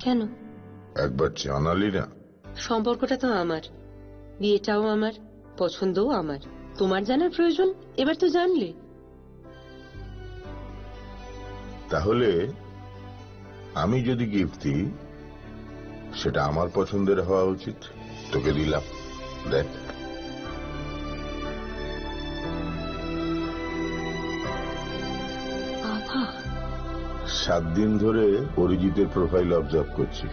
কেন? একবার জানালি না? সম্পর্কটা তো আমার, বিয়েটাও আমার, পছন্দও আমার। তোমার জানার প্রয়োজন? এবার তো জানলে। তাহলে আমি যদি গিফট দিই সেটা আমার পছন্দের হওয়া উচিত। তোকে দিলাম, দেখ। বাবা, 7 দিন ধরে অরিজিতের প্রোফাইল অবজার্ভ করছি।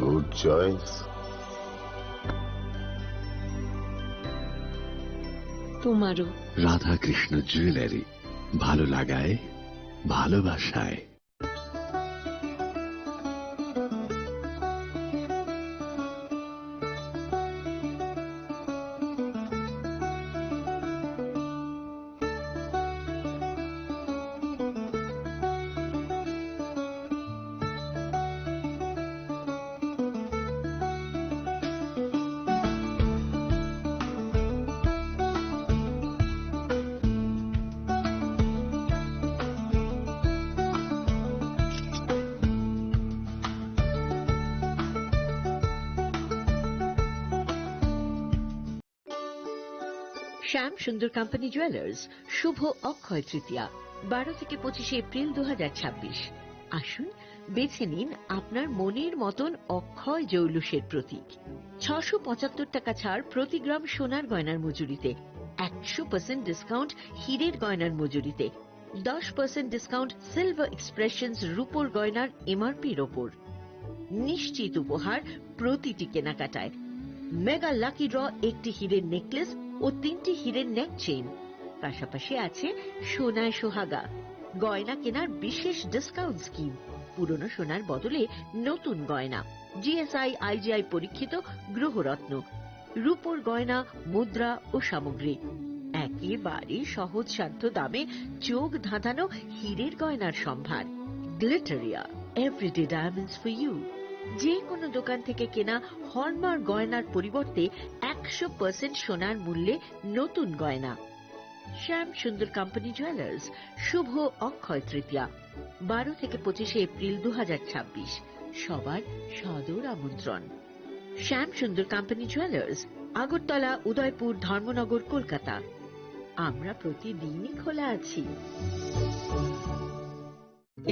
Good choice. তোমারও। রাধাকৃষ্ণ জুয়েলারি, ভালো লাগায় ভালোবাসায়। শ্যাম সুন্দর কোম্পানি জুয়েলার্স শুভ অক্ষয় তৃতীয়া 12 থেকে 25 এপ্রিল 2026। আসুন বেছে নিন আপনার মনের মতন অক্ষয় জৌলুসের প্রতীক। 675 টাকা ছাড় প্রতি গ্রাম সোনার গয়নার মজুরিতে, 100% ডিসকাউন্ট হীরের গয়নার মজুরিতে, 10% ডিসকাউন্ট সিলভার এক্সপ্রেশনস রূপোর গয়নার এমআরপির ওপর। নিশ্চিত উপহার প্রতিটি কেনাকাটায়। মেগা লাকি ড্র একটি হীরের নেকলেস ও 3টি হীরের নেক চেইন। পাশাপাশি আছে সোনায় সোহাগা। গয়না কেনার বিশেষ ডিসকাউন্ট স্কিম। পুরনো সোনার বদলে নতুন গয়না। জিএসআই আইজিআই পরীক্ষিত গ্রহরত্ন, রূপোর গয়না, মুদ্রা ও সামগ্রী। একেবারে সহজসাধ্য দামে চোখ ধাঁধানো হীরের গয়নার সম্ভার। Glitteria, everyday diamonds for you. যে কোনো দোকান থেকে কেনা হলমার্ক গয়নার পরিবর্তে 100% সোনার মূল্যে নতুন গয়না। শ্যাম সুন্দর কোম্পানি জুয়েলার্স শুভ অক্ষয় তৃতীয়া 12 থেকে 25 এপ্রিল 2026। সবার সাদর আমন্ত্রণ। শ্যাম সুন্দর কোম্পানি জুয়েলার্স, আগরতলা, উদয়পুর, ধর্মনগর, কলকাতা। আমরা প্রতিদিনই খোলা আছি।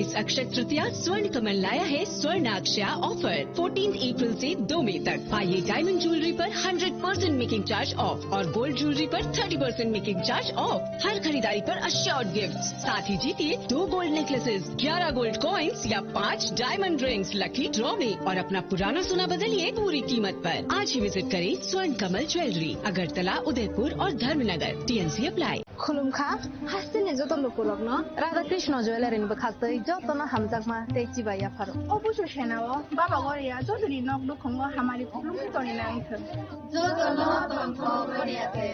इस अक्षय तृतीया स्वर्ण कमल लाया है स्वर्ण अक्षया ऑफर 14 अप्रैल से 2 मई तक। पाइए डायमंड ज्वेलरी पर 100% मेकिंग चार्ज ऑफ और गोल्ड ज्वेलरी पर 30% मेकिंग चार्ज ऑफ। हर खरीदारी पर अश्योर्ड गिफ्ट। साथ ही जीतिए 2 गोल्ड नेकलेसेस, 11 गोल्ड कॉइन्स या 5 डायमंड रिंग्स लकी ड्रॉ में और अपना पुराना सोना बदलिए पूरी कीमत पर। आज ही विजिट करें स्वर्ण कमल ज्वेलरी, अगरतला, उदयपुर और धर्मनगर। TNC apply. खुलुमखा हासिने जतन लुकुरग्न राधाकृष्ण ज्वेलरी नि बखास्तै जतन हामजाकमा तेची बाया फारो অবশ্য সেনাও বাবা গরিয়া যদি নক দুখঙ্গ হামারি খুলুমকি তনি নাইথ जतन बंख गरियाते।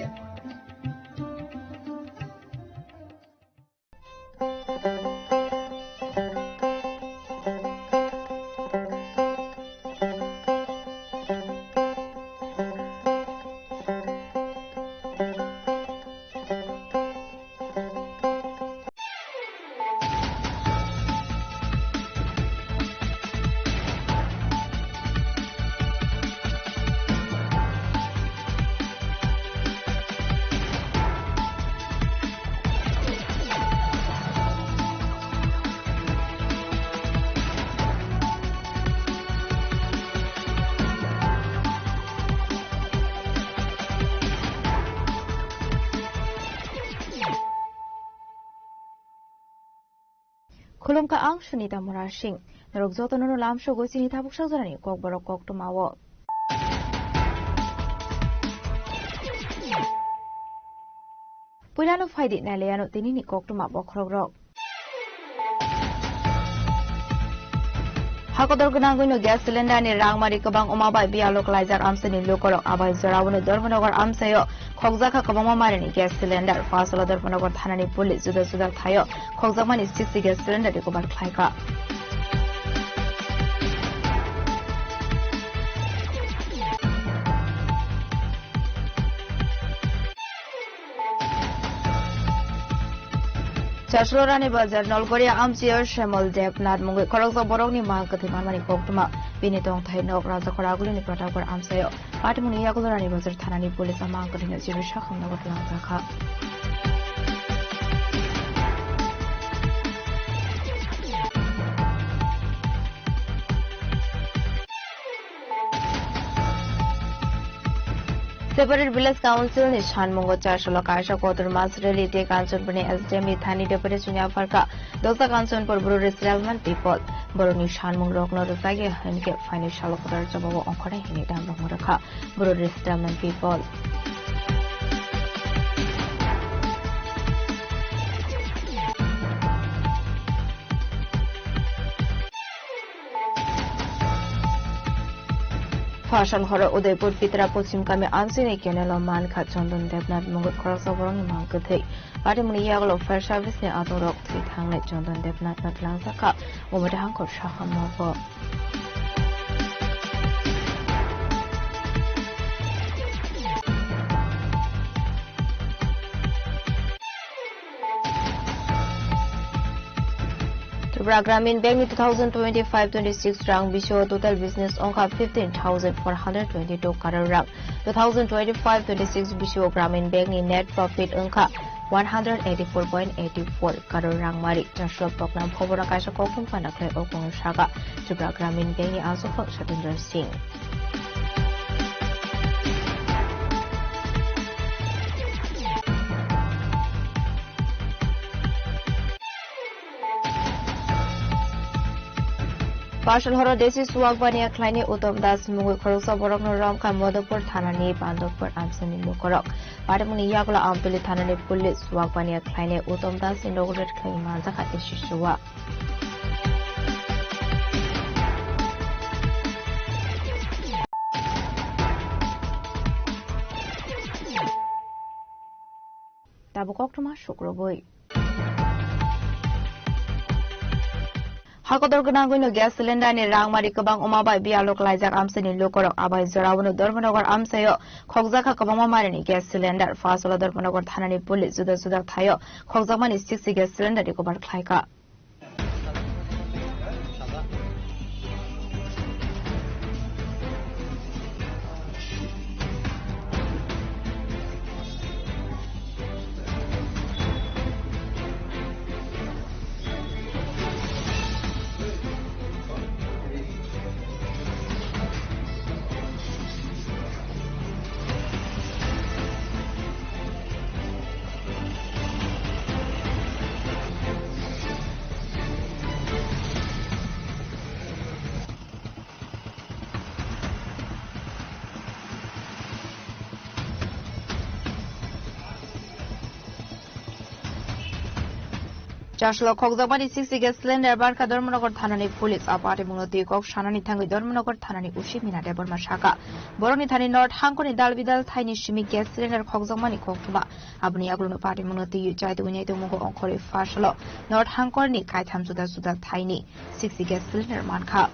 खुलुमका आं सुनीता मुरा सिंह नरक जतननो लामसो गोसिनि थाबुक साजरानि ककबरक कक्टमावो पुरानो फाइदि नालेयानो तिनिनि कक्टमा बखरogrok हाकदर गनांगुनो ग्यास सिलिन्डारनि रांमारि गोबां अमाबाय बियालक लाइजार आमसेनि लोकरक आबाय जरावनो धर्मनगर आमसायो खगजाखा कबामा मारिनि ग्यास सिलिन्डार फासला धर्मनगर थानानि पुलिस जुदा जुदा थायो खगजामानि 60 ग्यास सिलिन्डार रिकभार खालायखा Chashlo Rani Bazar Nolgoria Amsier Shemal Debnat Mungu Koroksa Boroni Malkati Mamani Koktuma Binitong Tainok Raza Koragulini Protagor Amsayo Patimuni Yakulani Bazar Tanani Police Amankatin Zirishakam Navatlanzaka. Separate Village Council ni Shanmungo Chashlo Kasha Kotur Masreli Take Council Bani SDMI Thani Deputy Sunya Farka Dosa Council for Burundi Settlement People Boroni Shanmung Rokno Rosage Hanke Financial Kotar Jabo Onkore Hinidam Muraka Burundi Settlement People. Fashion Horror Udaipur Pitra Posim Kame Ansini Kenelo Manka Chondon Debnat Mungut Korosovong Mankate Patimuni Yaglo Fair Service ne Adorok Tweet Hanglet Chondon Debnat Natlansaka Umadahanko Shaham Novo. Gramin Bank 2025-26 rank Bisho total business onka 15,422 karar rank 2025-26 Bisho Gramin Bank ni net profit onka 184.84 karar rank mari Joshua program khobora kaisa kokum panakle okong shaga Tripura Gramin Bank ni also for Shatinder Singh. Partial Horror Desi Suwagbania Kleine Utom Das Mungu Korosa Borok Noram Kamodopur Thanani Bandopur Amsani Mukorok Patamuni Yagla Ampili Thanani Police Suwagbania Kleine Utom Das inaugurated Klein Manzaka Ishishua. Tabukokuma Shukroboi. Hakodor Gunanguno gas cylinder ni Rangmari Kabang Umabai Bialok Lizak Amsani Lokorok Abai Zorawano Dormanogar Amsayo Kogzaka Kabama Marini gas cylinder Fasola Dormanogar Thanani Police Zuda Sudak Tayo Kogzamani 60 gas cylinder Dikobar Klaika. Joshua Kogzamani 60 gas cylinder Barka Dormanogar Thanani Police Apati Munoti Kok Shanani Tangi Dormanogar Thanani Ushimina Debor Mashaka Boroni Thani North Hankoni Dalvidal Tiny Shimi gas cylinder Kogzamani Koktuma Abni Agluno Party Munoti Jai to Winate Mungo Onkori Fashalo North Hankoni Kaitam Suda Tiny 60 gas cylinder Manka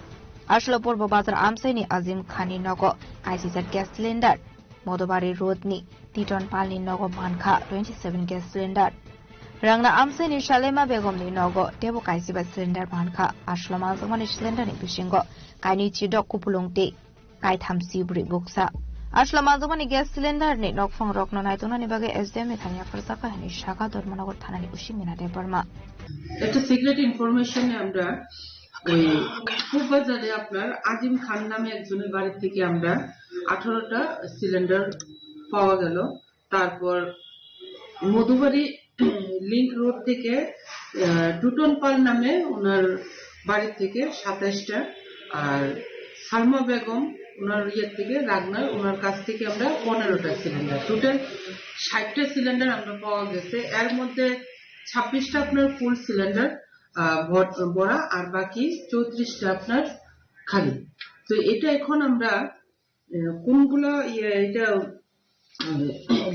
Ashlo Purbo Bazar Amsani Azim Khani Nogo ICZ gas cylinder Modobari Rodni Titon Palni Nogo Manka 27 gas cylinder Rangna Amsani Shalema Begom ni Nogo Tebo Kaisiba cylinder Manka Ashlama Zamani cylinder ni Pishingo Kaini Chidok Kupulungti Kaitam Sibri Buksa Ashlama Zamani gas cylinder ni Nokfong Rokno Naituna Nibage SDM Thania Farsaka Hani Shaka Dormanogar Thanani Ushimina Deborma একটা secret ইনফরমেশনে আমরা ওই ফুলবাজারে আপনার আজিম খান নামে একজনের বাড়ি থেকে আমরা 18টা cylinder পাওয়া গেল তারপর মধুবাড়ি লিংক রোড থেকে টুটন পাল নামে ওনার বাড়ি থেকে 27টা আর সালমা বেগম ওনার থেকে রাগনার ওনার কাছ থেকে আমরা 15টা সিলিন্ডার টোটাল 60টা সিলিন্ডার আমরা পাওয়া গেছে এর মধ্যে 26টা আপনার ফুল সিলিন্ডার ভরা আর বাকি 34টা আপনার খালি তো এটা এখন আমরা কোনগুলো এটা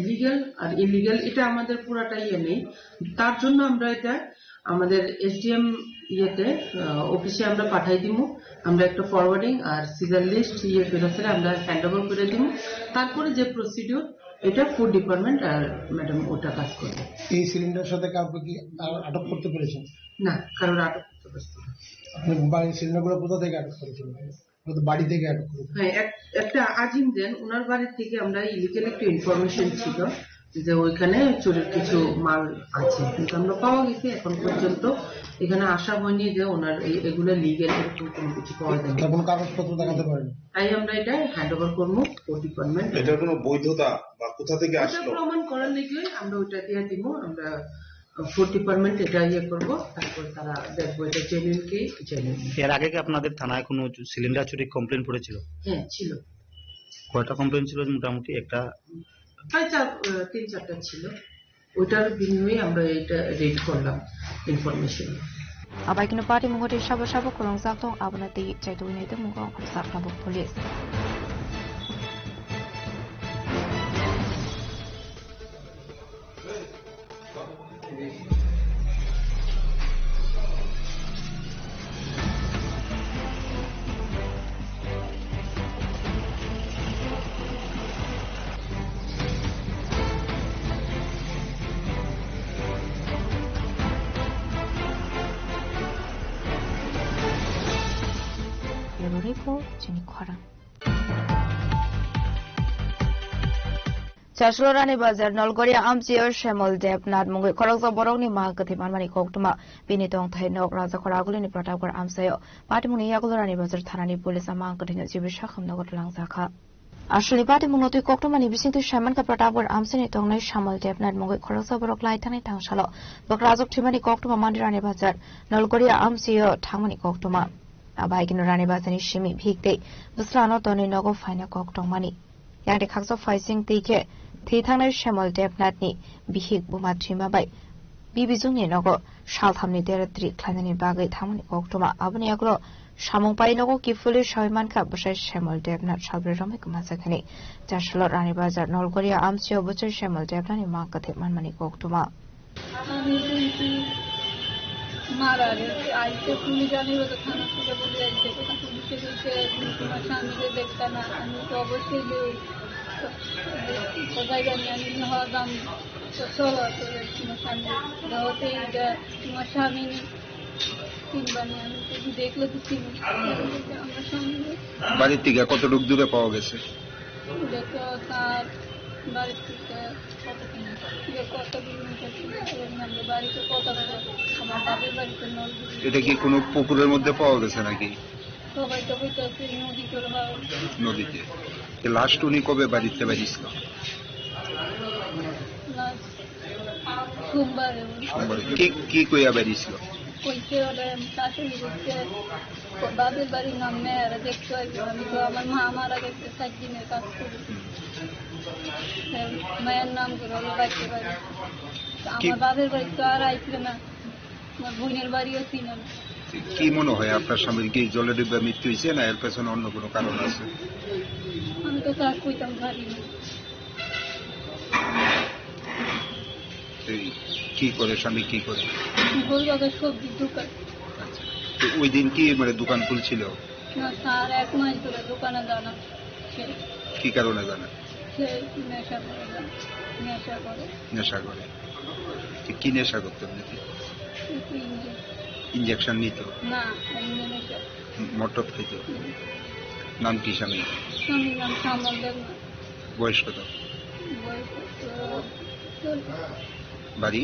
লিগ্যাল আর ইলিগ্যাল এটা আমাদের পুরাটাই নেই। তার জন্য আমরা এটা আমাদের এসডিএম অফিসে আমরা পাঠাই দিব। আমরা একটা ফরওয়ার্ডিং আর সিজার লিস্ট ফেরত আমরা হ্যান্ড ওভার করে দিব। তারপরে যে প্রসিডিউর এটা ফুড ডিপার্টমেন্ট আর ম্যাডাম ওটা কাজ করবে। এই সিলিন্ডার সাথে কাউকে কি আটক করতে পেরেছেন? না, কারোর আটক করতে পারছি না। আপনি বাড়ির সিলিন্ডারগুলো কোথা থেকে আটক করেছেন? বাড়ি থেকে আটক করেছেন? হ্যাঁ, একটা আজিম দেন ওনার বাড়ির থেকে আমরা ইলিগাল একটা ইনফরমেশন ছিল যে ওইখানে চোরের কিছু মাল আছে, কিন্তু আমরা পাওয়া গেছে। এখন পর্যন্ত এখানে আসা হয়নি যে ওনার এগুলো লিগ্যাল কোনো কিছু পাওয়া যায় না, কোনো কাগজপত্র দেখাতে পারেন। তাই আমরা এটা হ্যান্ড ওভার করবো ফুড ডিপার্টমেন্ট। এটার কোনো বৈধতা বা কোথা থেকে আসলো প্রমাণ করার লেগে আমরা ওইটা দিয়ে দিব। আমরা ফুড ডিপার্টমেন্ট এটা করবো, তারপর তারা দেখবো এটা জেনুইন কি জেনুইন। এর আগে কি আপনাদের থানায় কোনো সিলিন্ডার চুরি কমপ্লেন পড়েছিল? হ্যাঁ ছিল। কয়টা কমপ্লেন ছিল? মোটামুটি একটা প্রায় 3-4টা ছিল। ওইটার বিনিময়ে আমরা এটা রেড করলাম information. Abai kini party menguti sabo-sabo kurang zaktong abonati jaitu ini itu mukau kursak nabuk polis. Chaslorani Bazar, Nolgoria Amsio, Shemal Deb, Nadmungu, Korokza Boroni, Markati, Manmani Koktuma, Binitong Tainok, Raza Koragulini, Protagor Amseo, Patimuni Yagulani Bazar, Tanani Police, a monk cutting a Jibishakam Nogot Langzaka. Actually, Patimuno Koktumani, visiting to Shaman Protagor Amsini Tonga, Shamal Deb, Nadmungu, Korokza Borok Lightani Tangshalo, Bokrazok Timani Koktuma, Mandirani Bazar, Nolgoria Amsio, Tamani Koktuma. Abakin Rani Bazani Shimi, Big Day, Buslano Tony Nogo, Fina Koktomani. Yang the Cox of Fighting Take. Titana Shemal Debnatni, Bihik Bumatima by Bibizuni Nogo, Shalhamni Deretri, Clanani Bagay, Tamani Oktoma, Abaniaglo, Shamon Painogo, Kifuli, Shaimanka, Busha Shemal Debnat, Shalbramik Masakani, Jashlot Rani Bazar, Nolgoria Amsio, Butcher Shemal Debnani, Market, Manmani Oktoma. মারারে আইতে police জানি ওটা থানা থেকে বলে আইতে এটা পুলিশে দিতে তোমার সামনে দেখতা না আমি তো অবশ্যই কোথায় জানি আমি হওয়া দাম চলো তোমার সামনে হতে তোমার স্বামী কিনবানি আমি তো দেখলে তো চিনি আমার সামনে। বাড়ির থেকে কতটুকু দূরে পাওয়া গেছে? দেখো তার বাড়ির থেকে কত কিলোমিটার বাড়িতে কত আমার বাপের বাড়িতে এটা কি কোনো পুকুরের মধ্যে পাওয়া গেছে নাকি? সবাই তো বলতেছে নদী করে নদীতে। লাস্ট উনি কবে বাড়িতে বেরিয়েছিল? সোমবারে। কি কইয়া বেরিয়েছিল? কইছে ওরা শাশুড়ি বলছে বাপের বাড়ির নাম মেয়েরা দেখতে আসবে। আমি তো আমার মা মারা গেছে 7 দিনের কাজ করি, মায়ের নাম করে হলো বাড়িতে বাড়ি। আমার বাপের বাড়ি তো আর আইছিল না, আমার বোনের বাড়িও ছিল না। কি মনে হয় আপনার স্বামীর কি জলে ডুবে মৃত্যু হয়েছে না এর পেছনে অন্য কোনো কারণ আছে? আমি তো কাজ কইতাম পারি না। কি করে স্বামী কি করে? গোলবাজার সবজির দোকান। ওই দিন কি মানে দোকান খুলছিল না স্যার, 1 মাস ধরে দোকানে দানা। কি কারণে জানা? সে নেশা করে। নেশা করে? কি নেশা করতো নাকি? ইঞ্জেকশন নিত না, নেশা মটর খেত। নাম কি স্বামী? স্বামীর নাম শ্যামল দেবনাথ। বয়স কত? বাড়ি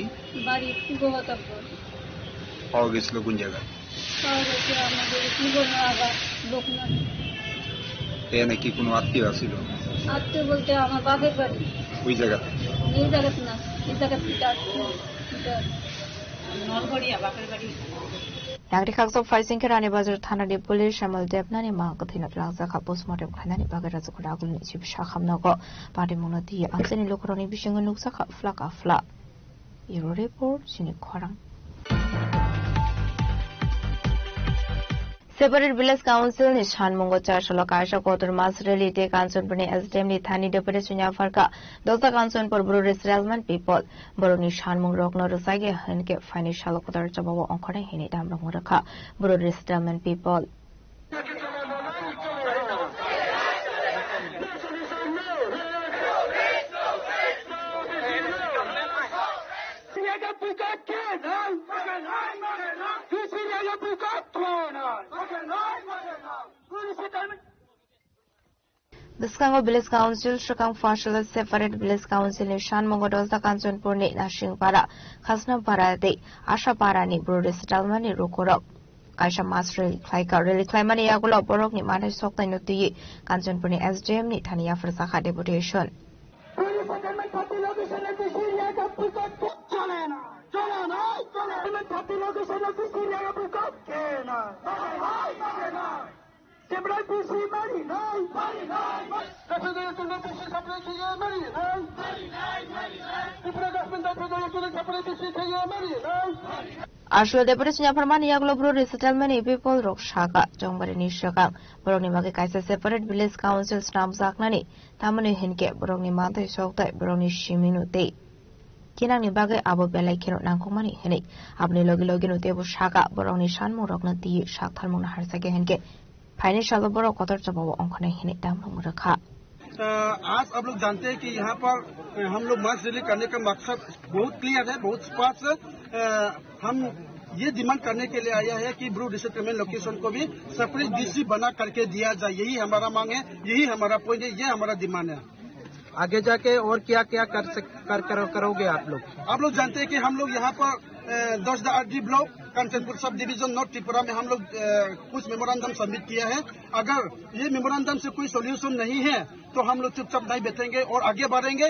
পূর্বতাপুর। পাওয়া গেছিল কোন জায়গায়? পাওয়া গেছে আমাদের পূর্বনাগা লোকনাথ। এখানে কি কোনো আত্মীয় ছিল? আত্মীয় বলতে আমার বাপের বাড়ি। ওই জায়গাতে? এই জায়গাতে না, এই জায়গা থেকে নলগড়িয়া বাপের বাড়ি। Yang Cox of Fighting Rani Bazar Tanani Police, Shamal Debnani, Markatina Langzaka, Postmortem Kanani Bagara Zukuragul, Shaham Nogo, Padimunati, Anthony Lokoroni, Bishing and Luxaka, Flaka Fla. Euro report, Sinikorang. Separate Village Council ni Shanmungo Chashalo Kasha Kotor Mas Relate Kanchanpur ni SDM ni Thani Deputy Sunya Farka Dosa Kanchanpur Buru Resettlement People Buru ni Shanmung Rokno Rusage Henke Financial Kotor Chabawa Onkore Hini Damrang Muraka Buru Resettlement People Biskango Village Council Shakang Fashala Separate Village Council ni Shanmungo Dosa Kanchanpur ni Nashingpara Khasna Para de Asha Para ni Buru Resettlement ni Rukorok Kaisha Master Klaika Really Klaimani Yagulo Borok ni Mata Sokta Nuti Kanchanpur ni SDM ni Thania Farsakha Deputation Ashlo Deputy Sunya Parmani Yaglo Buru Resettlement People Rok Shaka Jongbari ni Shakang Borok ni Magi Kaisa Separate Village Council Snam Zaknani Tamani Hinke Borok ni Mata Sokta Borok ni Shiminu Te Kinang ni Bagai Abu Belai Kino Nangkumani Hene Abni Logi Logi no Tebu Shaka Borok ni Shanmu Rokna Ti Shak Thalmung Harsage Henke financial बड़ो Qatar चबाव अंकने हिने दाम रखा आज अब लोग जानते हैं कि यहाँ पर हम लोग मास रैली करने का मकसद बहुत क्लियर है, बहुत स्पष्ट है। हम ये डिमांड करने के लिए आया है कि ब्रू रिसेटलमेंट लोकेशन को भी सेपरेट डीसी बना करके दिया जाए। यही हमारा मांग है, यही हमारा पॉइंट है, ये हमारा डिमांड है। आगे जाके और क्या क्या करोगे आप लोग? आप लोग जानते हैं कि हम लोग यहाँ पर 10 RD block Kanchanpur sub division north Tripura में हम लोग कुछ मेमोरेंडम सबमिट किया है। अगर ये मेमोरेंडम से कोई सोल्यूशन नहीं है तो हम लोग चुपचाप नहीं बैठेंगे और आगे बढ़ेंगे।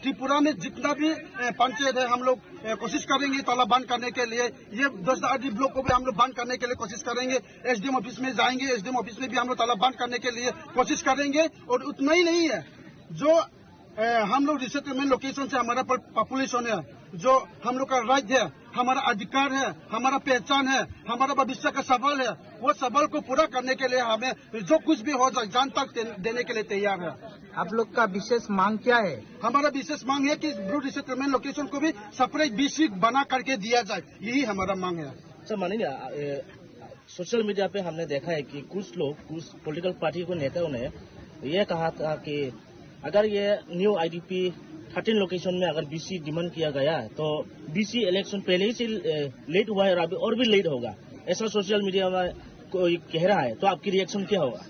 त्रिपुरा में जितना भी पंचायत है हम लोग कोशिश करेंगे ताला बंद करने के लिए। ये 10 RD ब्लॉक को भी हम लोग बंद करने के लिए कोशिश करेंगे। SDM ऑफिस में जाएंगे, SDM ऑफिस में भी हम लोग ताला बंद करने के लिए कोशिश करेंगे। और उतना ही नहीं है, जो हम लोग रिसेटलमेंट लोकेशन से हमारा पॉपुलेशन है, जो हम लोग का राइट है, हमारा अधिकार है, हमारा पहचान है, हमारा भविष्य का सवाल है, वो सवाल को पूरा करने के लिए हमें जो कुछ भी हो जाए जान तक देने के लिए तैयार है। आप लोग का विशेष मांग क्या है? हमारा विशेष मांग है कि ब्रू रिसेटलमेंट लोकेशन को भी सेपरेट BC बना करके दिया जाए, यही हमारा मांग है। सर मानिए सोशल मीडिया पे हमने देखा है कि कुछ लोग, कुछ पॉलिटिकल पार्टी के नेताओं ने ये कहा था कि अगर ये न्यू IDP 13 लोकेशन में अगर BC डिमांड किया गया है तो BC इलेक्शन पहले ही से लेट हुआ है और अभी और भी लेट होगा, ऐसा सोशल मीडिया में कोई कह रहा है। तो आपकी रिएक्शन क्या होगा?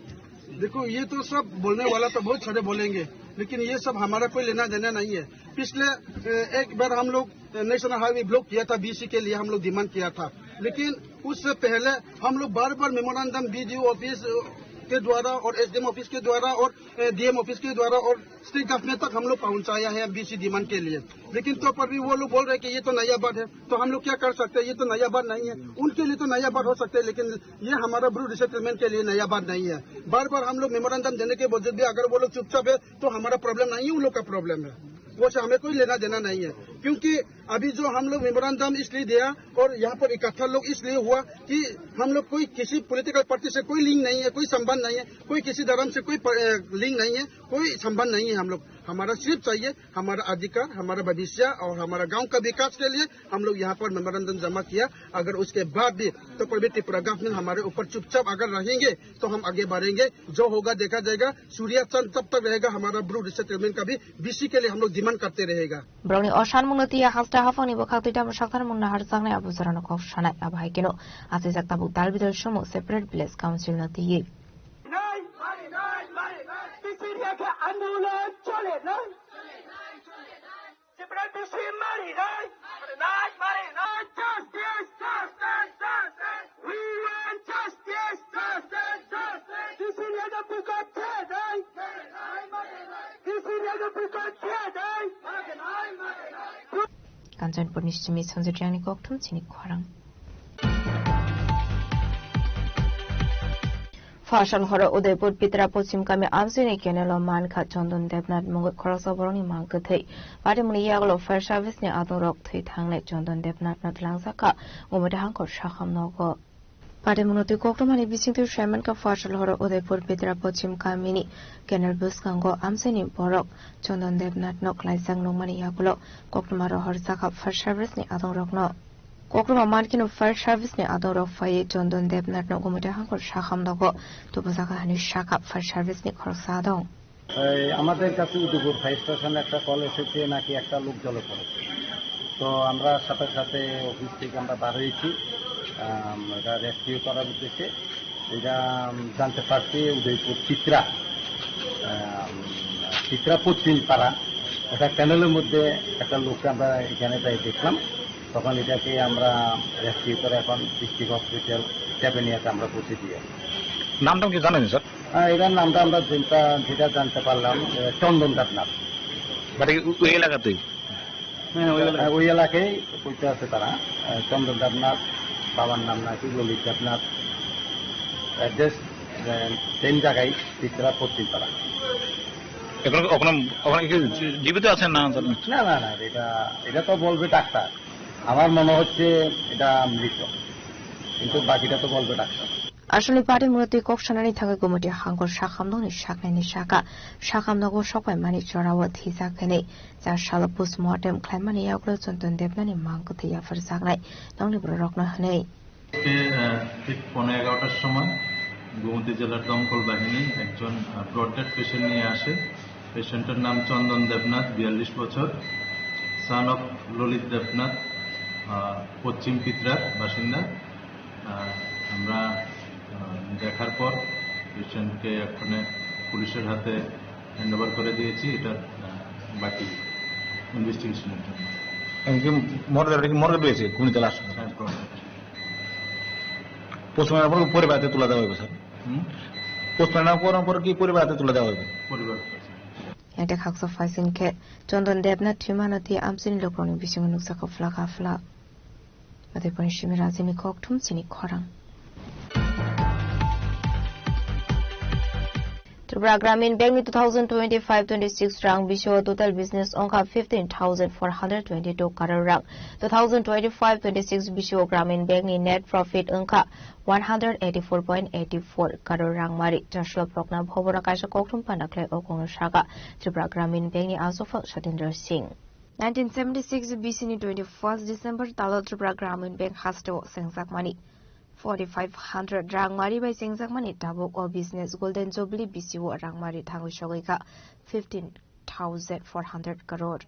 देखो, ये तो सब बोलने वाला तो बहुत सारे बोलेंगे, लेकिन ये सब हमारा कोई लेना देना नहीं है। पिछले एक बार हम लोग नेशनल हाईवे ब्लॉक किया था, BC के लिए हम लोग डिमांड किया था, लेकिन उससे पहले हम लोग बार बार मेमोरेंडम BDO ऑफिस के द्वारा और SDM ऑफिस के द्वारा और DM ऑफिस के द्वारा और स्टेट गवर्नमेंट तक हम लोग पहुंचाया है BC डिमांड के लिए। लेकिन तो पर भी वो लोग बोल रहे हैं कि ये तो नया बात है, तो हम लोग क्या कर सकते हैं? ये तो नया बात नहीं है, उनके लिए तो नया बात हो सकता है, लेकिन ये हमारा ब्रू रिसेटलमेंट के लिए नया बात नहीं है। बार बार हम लोग मेमोरेंडम देने के बावजूद भी अगर वो लोग चुपचाप है तो हमारा प्रॉब्लम नहीं है, उन लोग का प्रॉब्लम है, वो से हमें कोई लेना देना नहीं है। क्योंकि अभी जो हम लोग मेमोरेंडम इसलिए दिया और यहाँ पर इकट्ठा लोग इसलिए हुआ कि हम लोग कोई किसी पॉलिटिकल पार्टी से कोई लिंक नहीं है, कोई संबंध नहीं है, कोई किसी धर्म से कोई लिंक नहीं है, कोई संबंध नहीं है। हम लोग, हमारा सिर्फ चाहिए हमारा अधिकार, हमारा भविष्य और हमारा गांव का विकास के लिए हम लोग यहाँ पर मेमोरेंडम जमा किया। अगर उसके बाद भी तो प्रदेश त्रिपुरा गवर्नमेंट हमारे ऊपर चुपचाप अगर रहेंगे तो हम आगे बढ़ेंगे, जो होगा देखा जाएगा। सूर्य चंद तब तक रहेगा, हमारा ब्रू रिसेटलमेंट का भी BC के लिए हम लोग डिमांड करते रहेगा। ब्राउनी अशान मुंगती हास्ता हाफानी बखातिटा मशाखर मुन्ना हरसांगने अबु जरानो कफशाना अबाय किनो आसे सकता बु दालबिदल शमो सेपरेट विलेज काउंसिल नती आंदोलन चले ना सेपरेट BC मारी ना justice we want justice BC ने तो पुकार Kanchanpur Nishimi Sanjayani Koktum Chini Kwarang Fashal Hora Udaipur Pitra Pochim Kami Amsuni Kenelo Manka Chondon Debnat Mungut Korosaboroni Mankate Padimuni Yaglo Fire Service ne Adorok Tui Tangle Chondon Debnat Not Langsaka Umadahanko Shaham Nogo Pademunoti Koktomani visiting to Shaman Ka Fashal Horo Udaipur Petra Pochim Kamini, Kenal Buskango, Amseni Borok, Chondon Debnat Nok Laisang no Mani Yapulo, Koktomaro Horsaka First Service ni Adon Rokno. Kokroma Markin of First Service ni Adon Rok Faye, Chondon Debnat no Gomita Hankor Shaham Dogo, Tubasaka Hani Shaka First Service ni Korsadong. আমাদের কাছে Udaipur fire স্টেশনে একটা call এসেছে নাকি একটা লোক জলে পড়েছে তো আমরা সাথে সাথে অফিস থেকে আমরা বার হয়েছি এটা রেস্কিউ করার উদ্দেশ্যে এটা জানতে পারছি উদয়পুর চিত্রা পশ্চিম পাড়া এটা ক্যানেলের মধ্যে একটা লোককে আমরা এখানে তাই দেখলাম তখন এটাকে আমরা রেস্কিউ করে এখন ডিস্ট্রিক্ট হসপিটাল ট্যাপেনিয়াতে আমরা পৌঁছে দিয়ে নামটা কি জানেন স্যার এটার নামটা আমরা যেটা জানতে পারলাম চন্দন দেবনাথ ওই এলাকাতেই ওই এলাকায় পৌঁছে আছে তারা চন্দন দেবনাথ বাবার নাম নাকি ললিত দেবনাথ অ্যাড্রেস সেম জায়গায় চিত্রা পশ্চিম পাড়া ওখানে কি জীবিত আছেন না না না না এটা তো বলবে ডাক্তার আমার মনে হচ্ছে এটা মৃত কিন্তু বাকিটা তো বলবে ডাক্তার আসলে পারে মূলত কক্সনানি থাকে কমিটি হাঙ্গর শাখামদংনি শাখাইনি শাখা শাখামদগো সকাই মানি চড়াও থিজাখানে যা সাল পোস্টমর্টেম ক্লাইমানি ইয়াগ্র চন্দন দেবনানি মাংকতে ইয়াফার জাগনাই নংনি বড় রকনা হনেই ঠিক 11:15টার সময় গোমতী জেলার দমকল বাহিনী একজন ব্রড ডেড পেশেন্ট নিয়ে আসে পেশেন্টের নাম চন্দন দেবনাথ 42 বছর সান অফ ললিত দেবনাথ পশ্চিম পিত্রার বাসিন্দা আমরা দেখার পর পেশেন্টকে এখন পুলিশের হাতে হ্যান্ডওভার করে দিয়েছি এটা বাকি ইনভেস্টিগেশনের জন্য মর্গে রয়েছে খুনিতে লাশ পোস্টমর্টমের পর পরিবারতে তুলে দেওয়া হবে স্যার পোস্টমর্টম করার পর কি পরিবারতে তুলে দেওয়া হবে পরিবার এটা খাকসা ফাইসিনকে চন্দন দেবনাথ থিমানতি আমসিনি লোকরনি বিসিং নুকসাখা ফ্লাখা ফ্লা মাতে পরিশমি রাজিমি ককঠুম সিনি খরাং Tripura Gramin Bank 2025-26 rank Bisho total business onka 15,422 crore rank 2025-26 Bisho Gramin Bank ni net profit onka 184.84 crore rank mari Joshua Prokna Bhobora Kaisa Kokthum Panakle Okong Shaka Tripura Gramin Bank ni Asofa Satinder Singh 1976 BC ni 21st December Talo Tripura Gramin Bank hasto Sengsak Mani 4,500 rangmari by Sengsak Mani Tabuk or business Golden Jubilee BCO rangmari Tangu Shogaika 15,400 crore.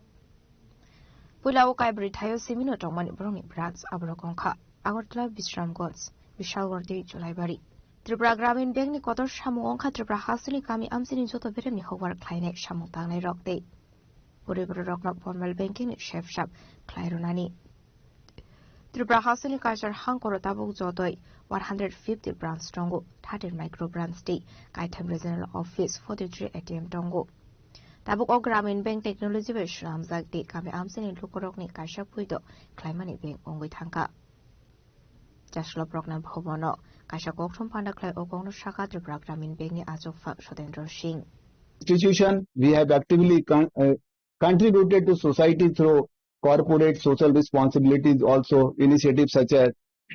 Pulau Kai Brithayo Simino Tomani Broni Brats Abrokonka Agartala Bishram Gods Vishalwardi Julaibari. Tripura Gramin Bank ni Kotor Shamu Onka Tripura Hasuni Kami Amsini Joto Biremi Howar Kleinek Shamutang Rock Day. Uribur Rocknop Formal Banking Chef Shop Klaironani. Tripura Hasuni Kaiser Hankoro Tabuk Jodoi 150 branch Tongo 30 micro branch day Kaitam Regional Office 43 ATM Tongo Tabuk O Gramin Bank Technology Vision Amzak Day Kami Amsini Lukorokni Kaisha Puido Klaimani Bank Ongwi Tangka Jashlo Prokna Bhobono Kaisha Kokthum Pandaklai Ogongno Shaka Tripura Gramin Bank ni Ajokfa Shodendro Singh Institution we have actively contributed to society through corporate social responsibilities also initiatives such as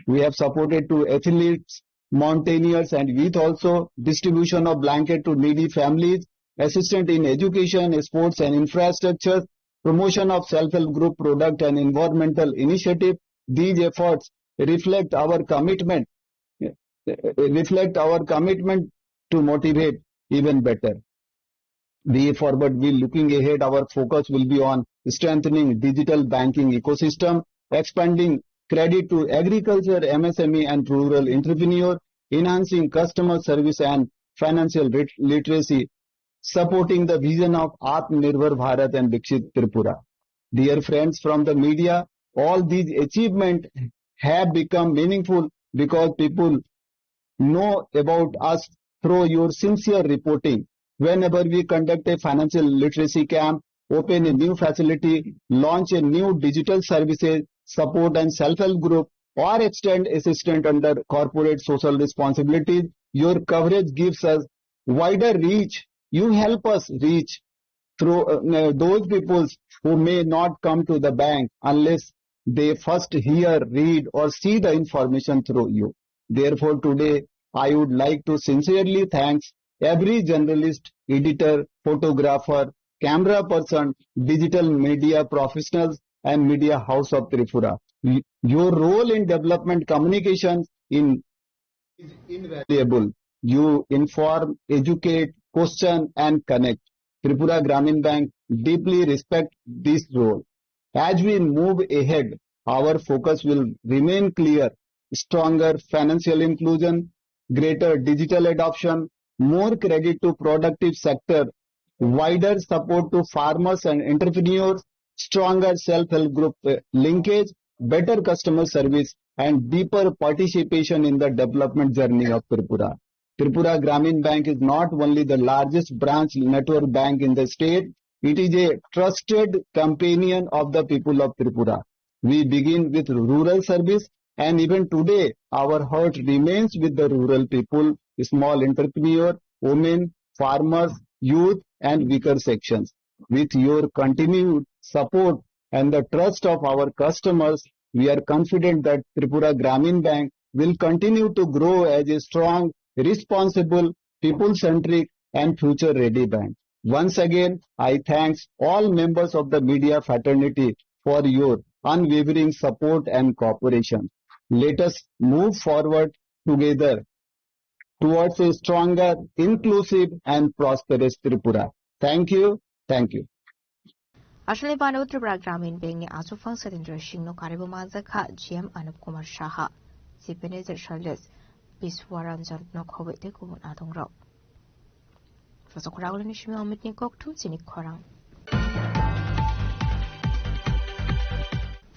we have supported to athletes, mountaineers and youth also distribution of blanket to needy families, assistance in education, sports and infrastructure, promotion of self-help group product and environmental initiative. These efforts reflect our commitment to motivate even better. Way forward, looking ahead, our focus will be on strengthening digital banking ecosystem, expanding credit to agriculture, MSME and rural entrepreneur, enhancing customer service and financial literacy, supporting the vision of Atmanirbhar Bharat and Viksit Tripura. Dear friends from the media, all these achievements have become meaningful because people know about us through your sincere reporting. Whenever we conduct a financial literacy camp, open a new facility, launch a new digital services, support and self-help group, or extend assistance under corporate social responsibilities, your coverage gives us wider reach. You help us reach through those people who may not come to the bank unless they first hear, read, or see the information through you. Therefore, today I would like to sincerely thank every journalist, editor, photographer, camera person, digital media professionals and media house of Tripura. Your role in development communications is invaluable. You inform, educate, question and connect. Tripura Gramin Bank deeply respect this role. As we move ahead, our focus will remain clear: stronger financial inclusion, greater digital adoption, more credit to productive sector, wider support to farmers and entrepreneurs, stronger self-help group linkage, better customer service, and deeper participation in the development journey of Tripura. Tripura Gramin Bank is not only the largest branch network bank in the state, it is a trusted companion of the people of Tripura. We begin with rural service, and even today our heart remains with the rural people, small entrepreneur, women, farmers, youth and weaker sections. With your continued support and the trust of our customers, we are confident that Tripura Gramin Bank will continue to grow as a strong, responsible, people-centric and future-ready bank. Once again, I thank all members of the media fraternity for your unwavering support and cooperation. Let us move forward together towards a stronger, inclusive and prosperous Tripura. Thank you. Thank you. আসলে বানু ত্রিপুরা গ্রামীণ ব্যাংকनि आसुफां सदेन्द्र Singh कारिबो माजाखा GM Anup Kumar Saha Chief Manager Charles Biswaranjan Nokhobe गुबुन आदंराव फसखरागलनि सिमी अमितनि कक्टु जिनि खरां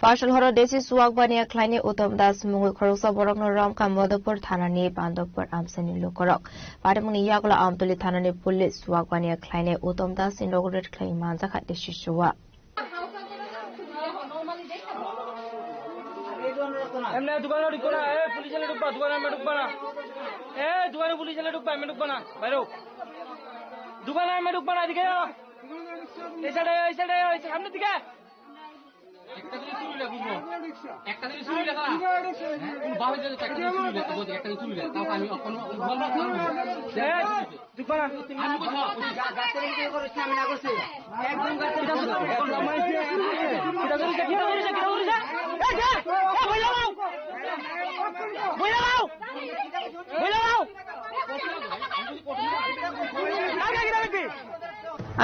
Partial Horo Desi Suwagbania Kleine Utom Das Mungu Korosa Borok Ram Kamodopur Thanani Bandopur Amsani Lokorok. Padamuni Yagla Amtuli Thanani Police Suwagbania Kleine Utom Das inaugurated Klein Manzaka Deshishua. हमने दुकान रुकना है police ने रुकना दुकान में रुकना ए दुकान पुलिस ने रुकना मैं रुकना बैठो दुकान में रुकना दिखे ऐसा हमने दिखे একটা দিন শুরু লাগবো একটা দিন শুরু লাগা বাবা যদি একটা দিন শুরু লাগা বলতে একটা দিন শুরু লাগা তাও আমি কোনো বলবো দুপারা আমি কথা গাছের কি করে সামনে করছে একদম গাছের কি করেছে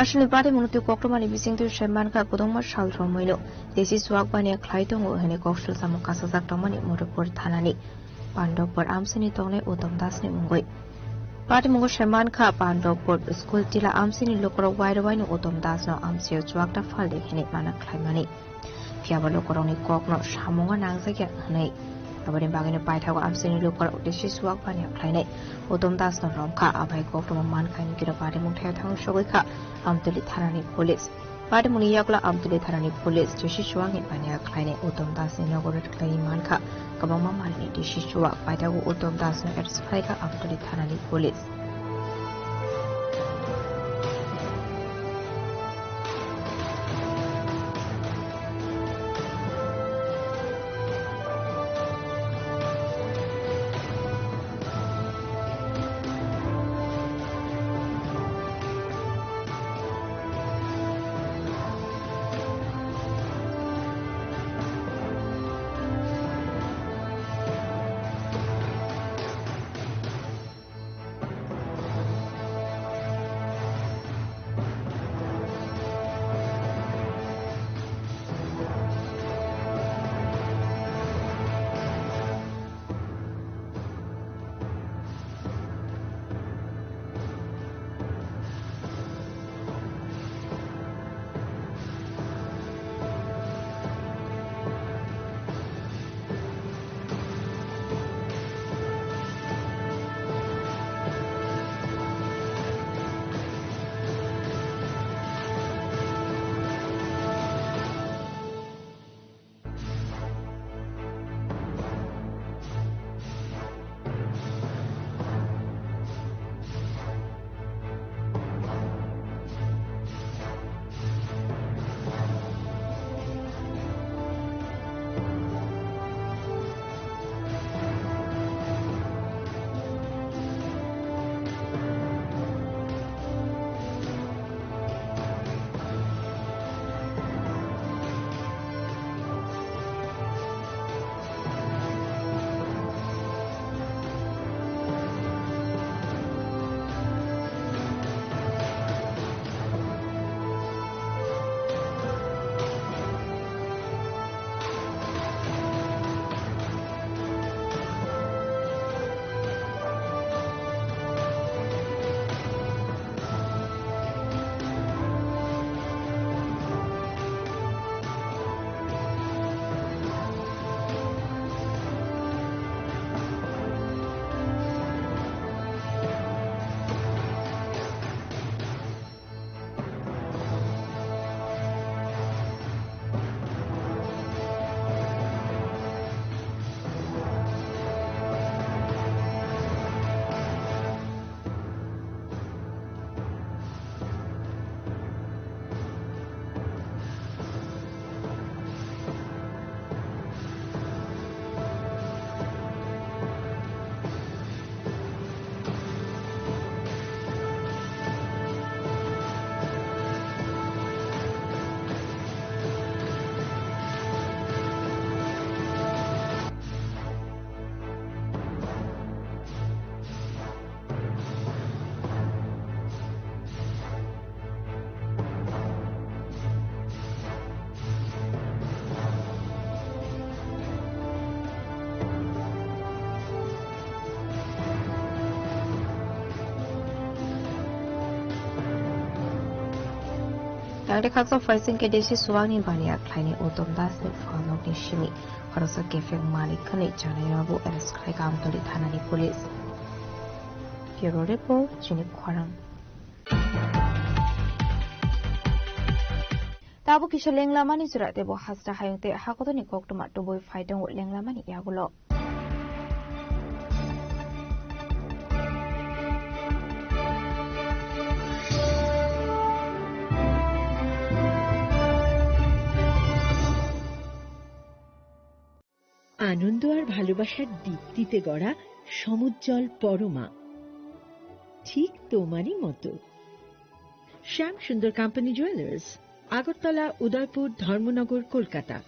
Ashley Party Munutu Kokromani Bising to Shamanka Kodoma Shal from Milo. This is Wagbania Clayton and a Koshal Samakasa Tomani Motopur Tanani. Pando per Amsini Tone Utom Dasni Mungoi. Party Mungo Shamanka Pando Port School Tila Amsini Lokoro Wide Wine Utom Dasno Amsio Zwagda Falde Hinik Mana Climani. Piaba Lokoroni Kokno Shamonga Nangzaka Hane. Abadi Bagin Paitago Amsini Lokor Dishi Wagbania Kleine. Utom Dasno Romka Abai Kokro Mankan Girabadi Mutatang Shogika. Amtuli Tharani Police. Padamuni Yakla Amtuli Tharani Police, Jishishwang in Pania Kleine Utom Das inaugurated Klein Manka, Kabama Mani, Jishishua, Paitago Utom Das no Erzfeiger Amtuli Tharani Police. Tangde khakso faising ke desi suwangni baniya khlaini utom das ni phanok ni shimi khorosa kefeng malik khani janai rabu arrest khai kam toli thanani police. Bureau report Chini Khwarang. Tabu kisha lenglamani surate bo hasra hayungte hakotoni koktuma tuboi faidong lenglamani yagulo. আনন্দ আর ভালোবাসার দীপ্তিতে গড়া সমুজ্জ্বল পরমা, ঠিক তোমারই মতো। শ্যাম সুন্দর company jewellers, Agartala, Udaipur, Dharmanagar, Kolkata.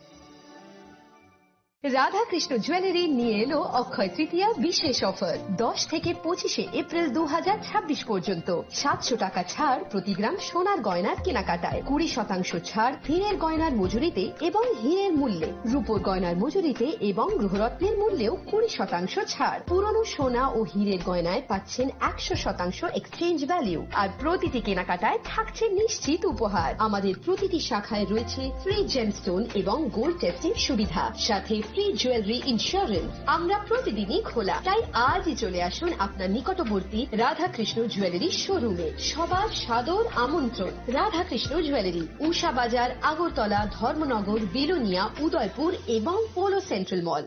Radhakrishna jewellery নিয়ে এলো অক্ষয় তৃতীয়া বিশেষ offer. 10 থেকে 25 এপ্রিল 2026 পর্যন্ত 700 টাকা ছাড় প্রতি গ্রাম সোনার গয়নার কেনাকাটায়, 20% ছাড় হীরের গয়নার মজুরিতে এবং হীরের মূল্যে, রূপোর গয়নার মজুরিতে এবং গ্রহরত্নের মূল্যেও 20% ছাড়। পুরনো সোনা ও হীরের গয়নায় পাচ্ছেন 100% এক্সচেঞ্জ ভ্যালু, আর প্রতিটি কেনাকাটায় থাকছে নিশ্চিত উপহার। আমাদের প্রতিটি শাখায় রয়েছে ফ্রি জেমস্টোন এবং গোল্ড টেস্টিং সুবিধা, সাথে ফ্রি জুয়েলারি ইন্স্যুরেন্স। আমরা প্রতিদিনই খোলা, তাই আজই চলে আসুন আপনার নিকটবর্তী রাধাকৃষ্ণ জুয়েলারি শোরুমে। সবার সাদর আমন্ত্রণ। রাধাকৃষ্ণ জুয়েলারি, উষা বাজার, আগরতলা, ধর্মনগর, বিলোনিয়া, উদয়পুর এবং polo central mall.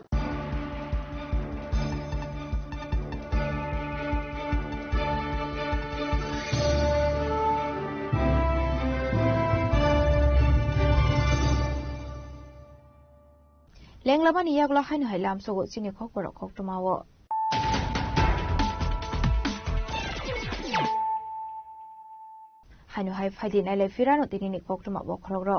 Lenglaman iyaglo haino hailam sogo chini khokporo khoktumawo. Haino hai faidi naile firano tinini khoktuma bokrogro.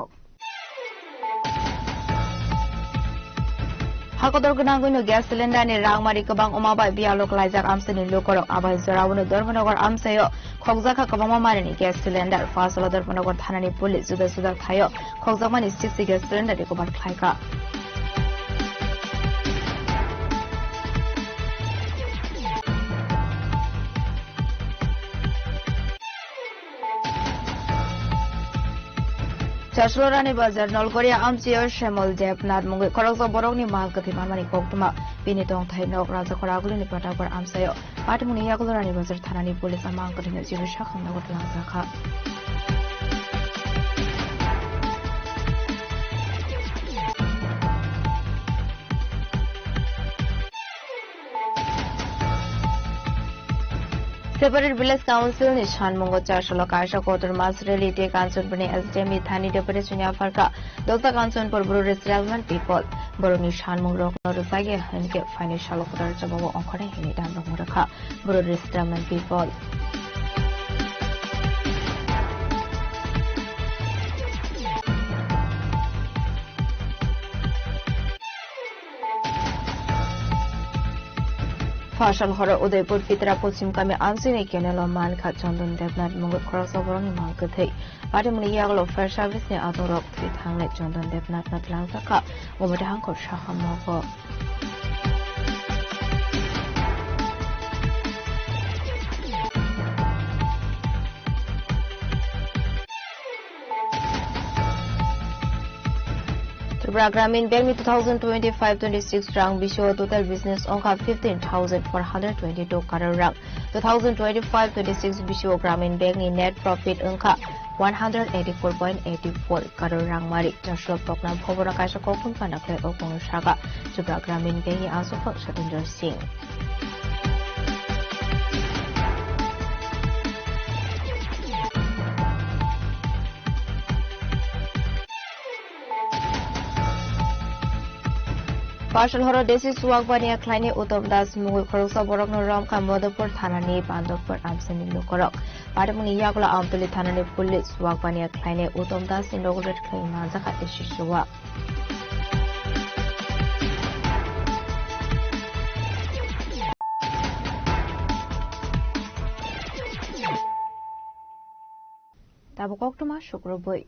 Hakodor gunanguno gas cylinder ni rangmari kabang umabai bialok laijak amsani lokorok abai zorawuno Dharmanagor amsayo khokjaka kabama marini gas cylinder fasala Dharmanagor thanani police juda juda thayo khokjakmani 60 gas cylinder recover khlaika. Chashlorani bazar Nolgoria Amchio Shemol Debnat Mungi Korokso Borogni Malkati Mamani Koktuma Binitong Thainok Raja Koragulini Patapur Amsayo Patimuni Yaglorani Bazar Thanani Police Amang Katina Jirushak and Nogotlan Zaka. Separate Village Council ni Shanmungo Chashalo Kasha Kotor Mas Reality Council Bani SDMI Thani Deputy Sunya Farka Dr. Council for Bururis Relevant People Buruni Shanmungo Rozage Henke Financial Kotor Jabo Onkore Hinidan Muraka Bururis Relevant People. Fashal Hora Udaipur Fitra Pochim Kami Amsini Kenelo Manka Chandon Debnat Mungo Crossover Mankate Patimuni Yaglo Fair Service ni Adorok Thangle Chandon Debnat Natlansaka Omadhanko Shahamogo. Gramin Bank 2025-26 rank Bisho total business onka 15,422 karar rank 2025-26 Bisho Gramin Bank ni net profit onka 184.84 karar rank mari Joshua program khobora kaisa kokun panakle okong shaga Jubra Gramin Bank ni asofak Satinder Singh. Partial Horo Desi Suwagbania Kleine Utom Das Mungu Koroksa Borok no Ram Kamodapur Thanani Bandopur Amsani Lokorok. Patamuni Yakula Amtuli Thanani Police Suwagbania Kleine Utom Das inaugurated Klein Manzaka Ishishua. Tabukok Tuma Shukroboi.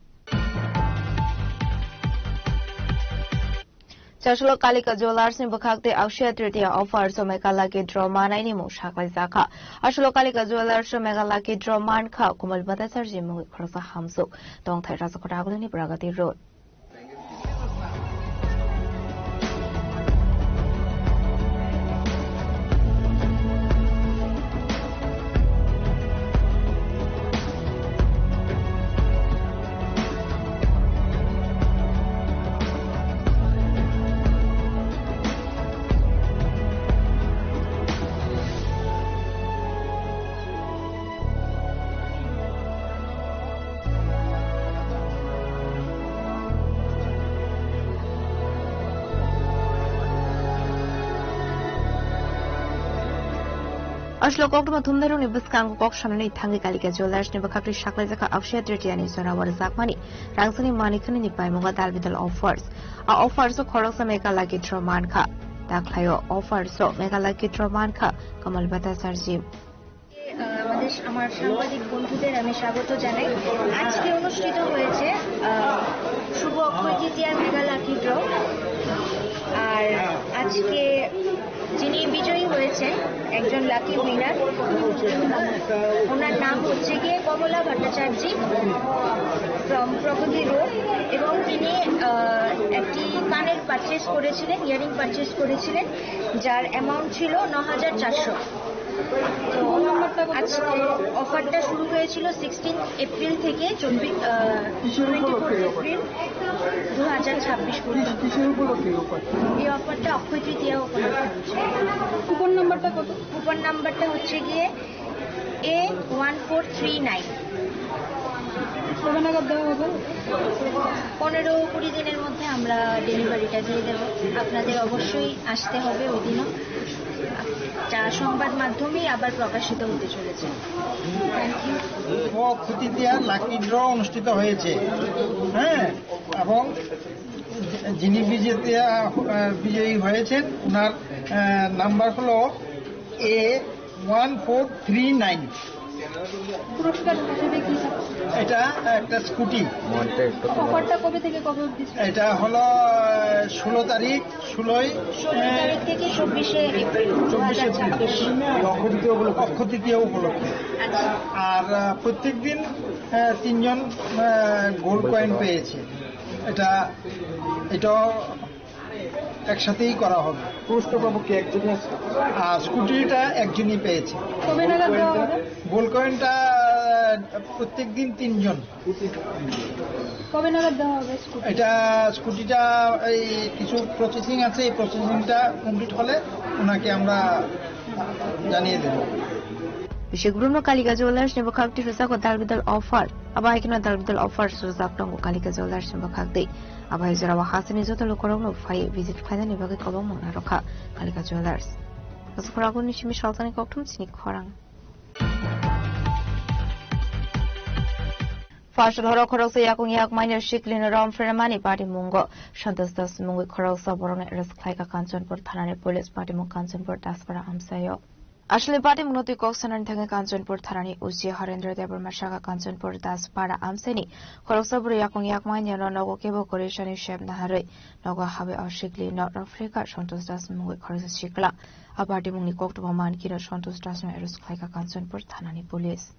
Chashlo Kalika Jewelers ni bukhakte Akshaya Tritiya offer so Megala ki draw manai ni mo shaklai zakha. Ashlo Kalika Jewelers so Megala ki draw man kha Kumal Bata Sarji mo khorsa hamso. Tong thai rasa kotaglo ni Pragati Road. Ashlo Kokma Thumdaru ni Buskan Kok Shanani Tangi Kalika Jewelers ni Bakakri Shaklazaka Akshaya Tritiya ni Sorawar Zakmani Rangsani Manikani ni Paimonga Dalvidal offers. A offers of Korosa Megala ki draw man kha. Daklayo offers so Megala ki draw man kha Kamal Bata Sarji. আমাদের আমার সাংবাদিক বন্ধুদের আমি স্বাগত জানাই। আজকে অনুষ্ঠিত হয়েছে শুভ অক্ষয় তৃতীয়ার মেগা লাকি ড্র। আর আজকে যিনি বিজয়ী হয়েছে একজন লাকি উইনার, ওনার নাম হচ্ছে গিয়ে কমলা ভট্টাচার্য ফ্রম প্রগতি রোড, এবং তিনি একটি কানের পারচেস করেছিলেন, ইয়ারিং পারচেস করেছিলেন, যার অ্যামাউন্ট ছিল ৯,৪০০। তো আজকে অফারটা শুরু হয়েছিল 16 এপ্রিল থেকে 24 এপ্রিল 2026 পর্যন্ত। এই অফারটা অক্ষয় তৃতীয়া উপলক্ষে হচ্ছে। কুপন নাম্বারটা কত? কুপন নাম্বারটা হচ্ছে গিয়ে A1439। 15-20 দিনের মধ্যে আমরা ডেলিভারিটা দিয়ে দেব। আপনাদের অবশ্যই আসতে হবে ওই দিনও। যা সংবাদ মাধ্যমেই আবার প্রকাশিত হতে চলেছে। Thank you. অক্ষয় তৃতীয়ার লাকি ড্র অনুষ্ঠিত হয়েছে, হ্যাঁ, এবং যিনি বিজয়ী হয়েছেন ওনার নাম্বার হলো A1439। পুরস্কার হিসেবে কি? এটা একটা স্কুটি। অফারটা কবে থেকে কবে অবধি? এটা হলো 16 তারিখ থেকে 24 এপ্রিল 2026 অক্ষয় তৃতীয়া উপলক্ষে। আর প্রত্যেক দিন 3 জন গোল্ড কয়েন পেয়েছে। এটা একসাথেই করা হবে। পুরস্কার পাবো কি একজনই আছে? আর স্কুটিটা একজনই পেয়েছে। কবে নাগাদ দেওয়া হবে? গোল্ড কয়েনটা প্রত্যেক দিন 3 জন। কবে নাগাদ দেওয়া হবে? এটা স্কুটিটা এই কিছু প্রসেসিং আছে, এই প্রসেসিংটা কমপ্লিট হলে ওনাকে আমরা জানিয়ে দেব। Bishigruno Kalika Jewelers ni Bakakti Rusako Dalvidal offer. Abai kina Dalvidal offers Rusak Tongo Kalika Jewelers ni Bakakti. Abai Zarawa Hasani Zotalo Korong Fai visit Fana ni Bagak Obama Naroka Kalika Jewelers. Asukurago ni Shimi Shaltani Koktum Snik Horang. Fashal Horo Koroksa Yakung Yak Minor Shiklin Ram Fremani Party Mungo. Shantas Das Mungo Koroksa Borong Risk Laika Kanchanpur Thanane Police Party Mung Kanchanpur Daspara Amsayo. Ashli Party Munoti Koksanan Tanga Kanchanpur Tharani Uji Harendra Debar Mashaka Kanchanpur Daspara Amseni. Koroksa Bur Yakung Yak Minor Nogo Kebo Koreshani Sheb Nahare Nogo Habe Ashikli Not Africa Shantas Das Mungo Koroksa Shikla. A party Mungi Koktuba Man Kira Shantas Das Risk Laika Kanchanpur Thanani Police.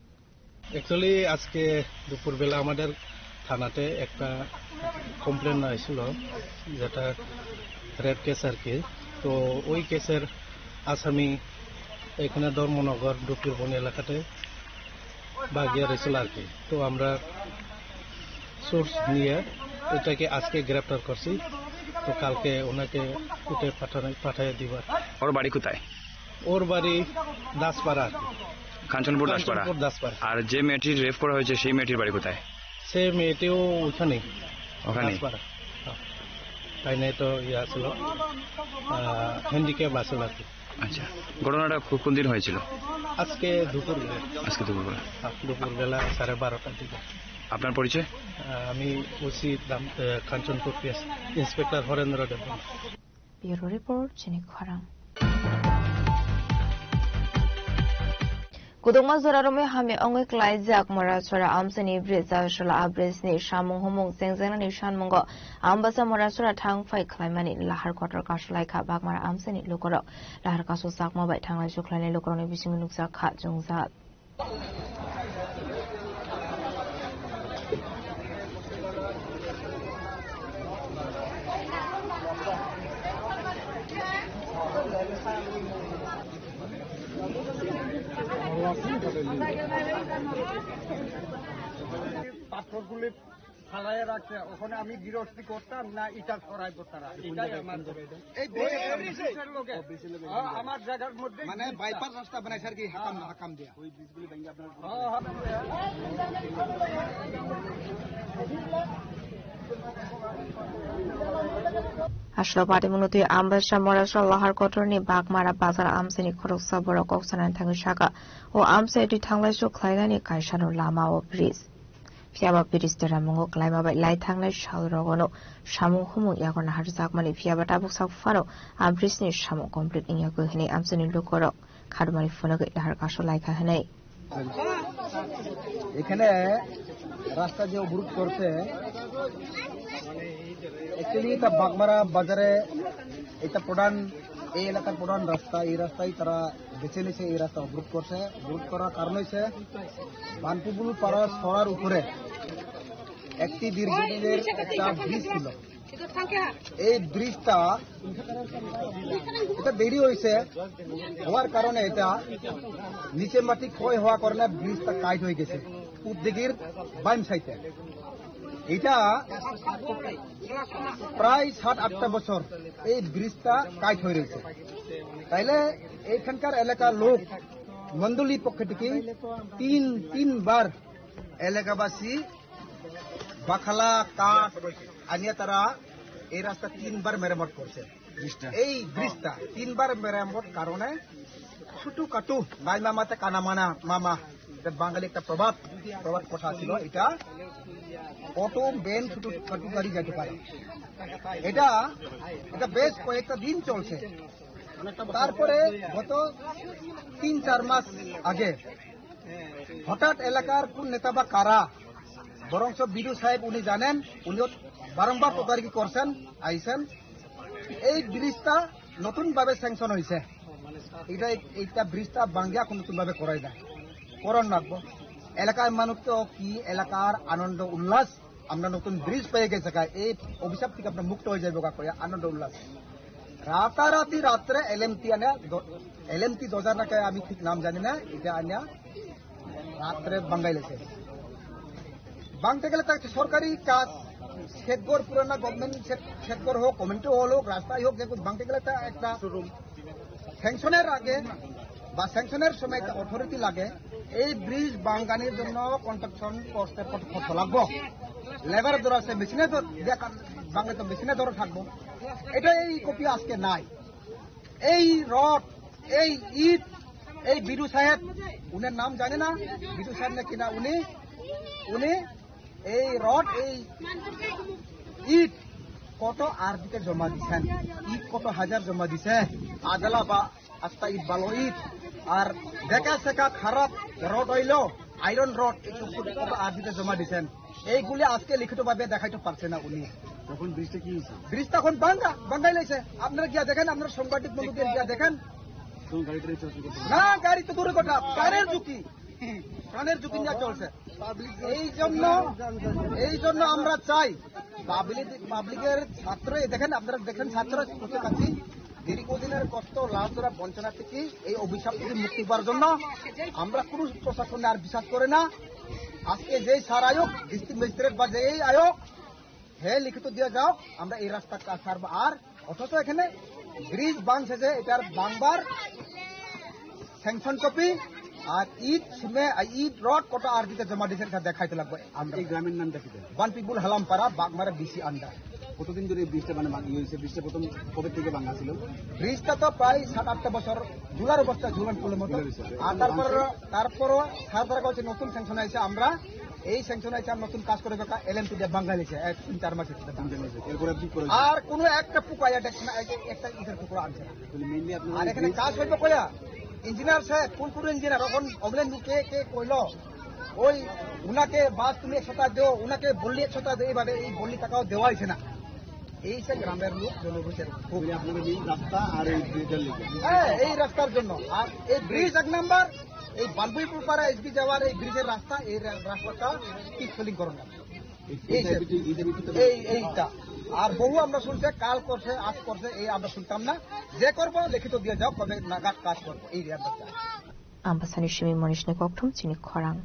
Actually আজকে দুপুরবেলা আমাদের থানাতে একটা complain আসছিল, যেটা rape case আর কি। তো ওই কেসের আসামি এখানে ধর্মনগর ডুকুরবন এলাকাতে বাগিয়া রয়েছিল আর কি। তো আমরা সোর্স নিয়ে এটাকে আজকে গ্রেপ্তার করছি। তো কালকে ওনাকে কোর্টে পাঠিয়ে দিবার। ওর বাড়ি কোথায়? ওর বাড়ি দাসপাড়া আর কি, কাঞ্চনপুর দাসপাড়া। আর যে মেয়েটির রেপ করা হয়েছে সেই মেয়েটির বাড়ি কোথায়? সে মেয়েটিও ওখানে ওখানে। তাই না, তো ইয়ে ছিল হ্যান্ডিক্যাপ আসল আর কি। আচ্ছা, ঘটনাটা কোন দিন হয়েছিল? আজকে দুপুরবেলা। দুপুরবেলা 12:30টার দিকে। আপনার পরিচয়? আমি OC Kanchanpur PS inspector Harendra Deb. Bureau report চিনিক খরাং। Kudungma Zorarome Hame Onge Klaijak Morasura Amsani Bridge Avashala Abris ni Shamung Humung Zengzena ni Shanmungo Ambasa Morasura Tang Fai Klaimani Lahar Quarter Kashlaika Bagmara Amsani Lukoro Lahar Kasu Sakma by Tanga Shuklani Lukoroni Bishimunuksa Kat Jungzat. পাথরগুলি ফালায় রাখছে ওখানে আমি বিরক্তি করতাম না ইটা সরাইব তারা এটাই আমার আমার জায়গার মধ্যে মানে বাইপাস রাস্তা বানাইছে আর কি হাকাম দিয়া ওই ব্রিজগুলি ভেঙে আপনার Ashlo Party Munuti Ambasha Morasha Lahar Kotorni Bagmara Bazar Amsini Koroksa Borokoksan Tangshaka or Amse to Tanglasho Klaidani Kaishano Lama or Breeze. Fiaba Piristera Mungo Klima by Light Tanglish Shalrogono, Shamu Humu Yakon Harzakmani Fiaba Tabusak Fano, Ambrisni Shamu complete in Yakuhini Amsini Lukoro, Kadmani Funaga Harkasho like a hene. এখানে রাস্তা যে অবরোধ করছে actually এটা বাগমারা বাজারে এটা প্রধান এই এলাকার প্রধান রাস্তা এই রাস্তায় তারা বেছে নিয়েছে এই রাস্তা অবরোধ করছে অবরোধ করার কারণ হচ্ছে বানপুবুল পাড়া সরার উপরে একটি দীর্ঘদিনের একটা ব্রিজ ছিল এই ব্রিজটা এটা দেরি হয়েছে হওয়ার কারণে এটা নিচে মাটি ক্ষয় হওয়ার কারণে ব্রিজটা কাইট হয়ে গেছে উদ্দিকের বাইম সাইডে এটা প্রায় 7-8টা বছর এই ব্রিজটা কাইট হয়ে রয়েছে তাইলে এইখানকার এলাকার লোক মন্ডলী পক্ষ থেকে তিনবার এলাকাবাসী বাখালা কাঠ আনিয়ে তারা এই রাস্তা 3বার মেরামত করছে এই ব্রিজটা 3বার মেরামত কারণে ছোট কাটু নাই মামাতে কানা মানা মামা বাঙালি একটা প্রবাদ কথা ছিল এটা অটো বেন ছোট কাটু গাড়ি যেতে পারে এটা বেশ কয়েকটা দিন চলছে তারপরে গত 3-4 মাস আগে হঠাৎ এলাকার কোন নেতা বা কারা বরংস বিদু সাহেব উনি জানেন উনি বারংবার তদারকি করছেন আইছেন এই ব্রিজটা নতুন ভাবে স্যাংশন হয়েছে এইটা ব্রিজটা বাঙ্গিয়া নতুন ভাবে করাই যায় করণ রাখবো এলাকার মানুষ তো কি এলাকার আনন্দ উল্লাস আমরা নতুন ব্রিজ পেয়ে গেছে এই অভিশাপ থেকে আমরা মুক্ত হয়ে যাবো করে আনন্দ উল্লাস রাতারাতি রাত্রে এলএমটি দোজার নাকি আমি ঠিক নাম জানি না এটা আনিয়া রাত্রে বাঙ্গাইলেছে বাংতে গেলে তার সরকারি কাজ শেখগড় পুরানা গভর্নমেন্ট শেখগড় হোক কমিউনিটি হল হোক রাস্তায় হোক যেগুলো বাংতে গেলে একটা স্যাংশনের আগে বা স্যাংশনের সময় একটা অথরিটি লাগে এই ব্রিজ বাঙ্গানির জন্য কনস্ট্রাকশন করতে কত খরচ লাগবো লেবার ধরা আছে মেশিনে বাংলা তো মেশিনে ধরে থাকবো এটা এই কপি আজকে নাই এই রড এই ইট এই বিদু সাহেব উনার নাম জানে না বিদু সাহেব না কিনা উনি এই রড এই ইট কত আরবিতে জমা দিচ্ছেন ইট কত হাজার জমা দিছে আদালা বা আস্তা ইট ভালো ইট আর দেখা শেখা খারাপ রড হইল আইরন রড কত আরবিতে জমা দিচ্ছেন এইগুলি আজকে লিখিত ভাবে দেখাইতে পারছে না উনি তখন ব্রিজটা কি হয়েছে ব্রিজটা এখন বাঙ্গাই লাইছে আপনারা গিয়া দেখেন আপনারা সাংবাদিক বন্ধুদের গিয়া দেখেন না গাড়ি তো দূরে কথা প্রাণের ঝুঁকি নিয়ে চলছে এই জন্য আমরা চাই পাবলিকের ছাত্র দেখেন আপনারা দেখেন ছাত্র বুঝতে পারছি দীর্ঘদিনের কষ্ট লাভ ধরা বঞ্চনা থেকে এই অভিশাপ থেকে মুক্তি পাওয়ার জন্য আমরা কোন প্রশাসনে আর বিশ্বাস করে না আজকে যেই সার আয়োগ ডিস্ট্রিক্ট ম্যাজিস্ট্রেট বা যেই আয়োগ হে লিখিত দিয়ে যাও আমরা এই রাস্তার কাজ সারবো আর অথচ এখানে ব্রিজ বাংছে যে এটার বাংবার স্যাংশন কপি আর ইট রড কত আরবিতে জমা দিয়েছেন দেখাইতে লাগবে আমরা এই গ্রামের নাম দেখি বানপিপুল হালামপাড়া বাগমারা বিসি আন্ডার কতদিন ধরে ব্রিজটা মানে হয়েছে ব্রিজটা প্রথম কবে থেকে ভাঙা ছিল ব্রিজটা তো প্রায় 7-8টা বছর ঝুলার অবস্থা ঝুলান পুলের মতো আর তারপরও সরকার কাছে নতুন স্যাংশন আছে আমরা এই স্যাংশন আছে নতুন কাজ করে দেখা এলএমপি দিয়ে বাঙালিছে 3-4 মাস আর কোন একটা পুকুর একটা ইটের পুকুর আনছে আর এখানে কাজ হইবে কয়া ইঞ্জিনিয়ার সাহেব কোন ইঞ্জিনিয়ার এখন অগলেন কে কইল ওই উনাকে বাস তুমি 100 টাকা দেও, উনাকে বললি 100 টাকা দেও, এইভাবে এই বললি টাকাও দেওয়া হয়েছে না। এই সে গ্রামের লোক জনগোষ্ঠীর আপনাদের এই রাস্তা আর এই ব্রিজের লিগে, হ্যাঁ এই রাস্তার জন্য। আর এই ব্রিজ 1 নাম্বার, এই বালবুইপুর পাড়া এসবি যাওয়ার এই ব্রিজের রাস্তা, এই রাস্তাটা ঠিক ফিলিং করুন না এইটা। আর বহু আমরা শুনছে কাল করছে আজ করছে, এই আমরা শুনতাম না। যে করবো লিখিত দিয়ে যাও, কবে নাগাদ কাজ করবো, এই আমরা চাই। Ambasani Shimi Monishne Koktum Chini Khorang.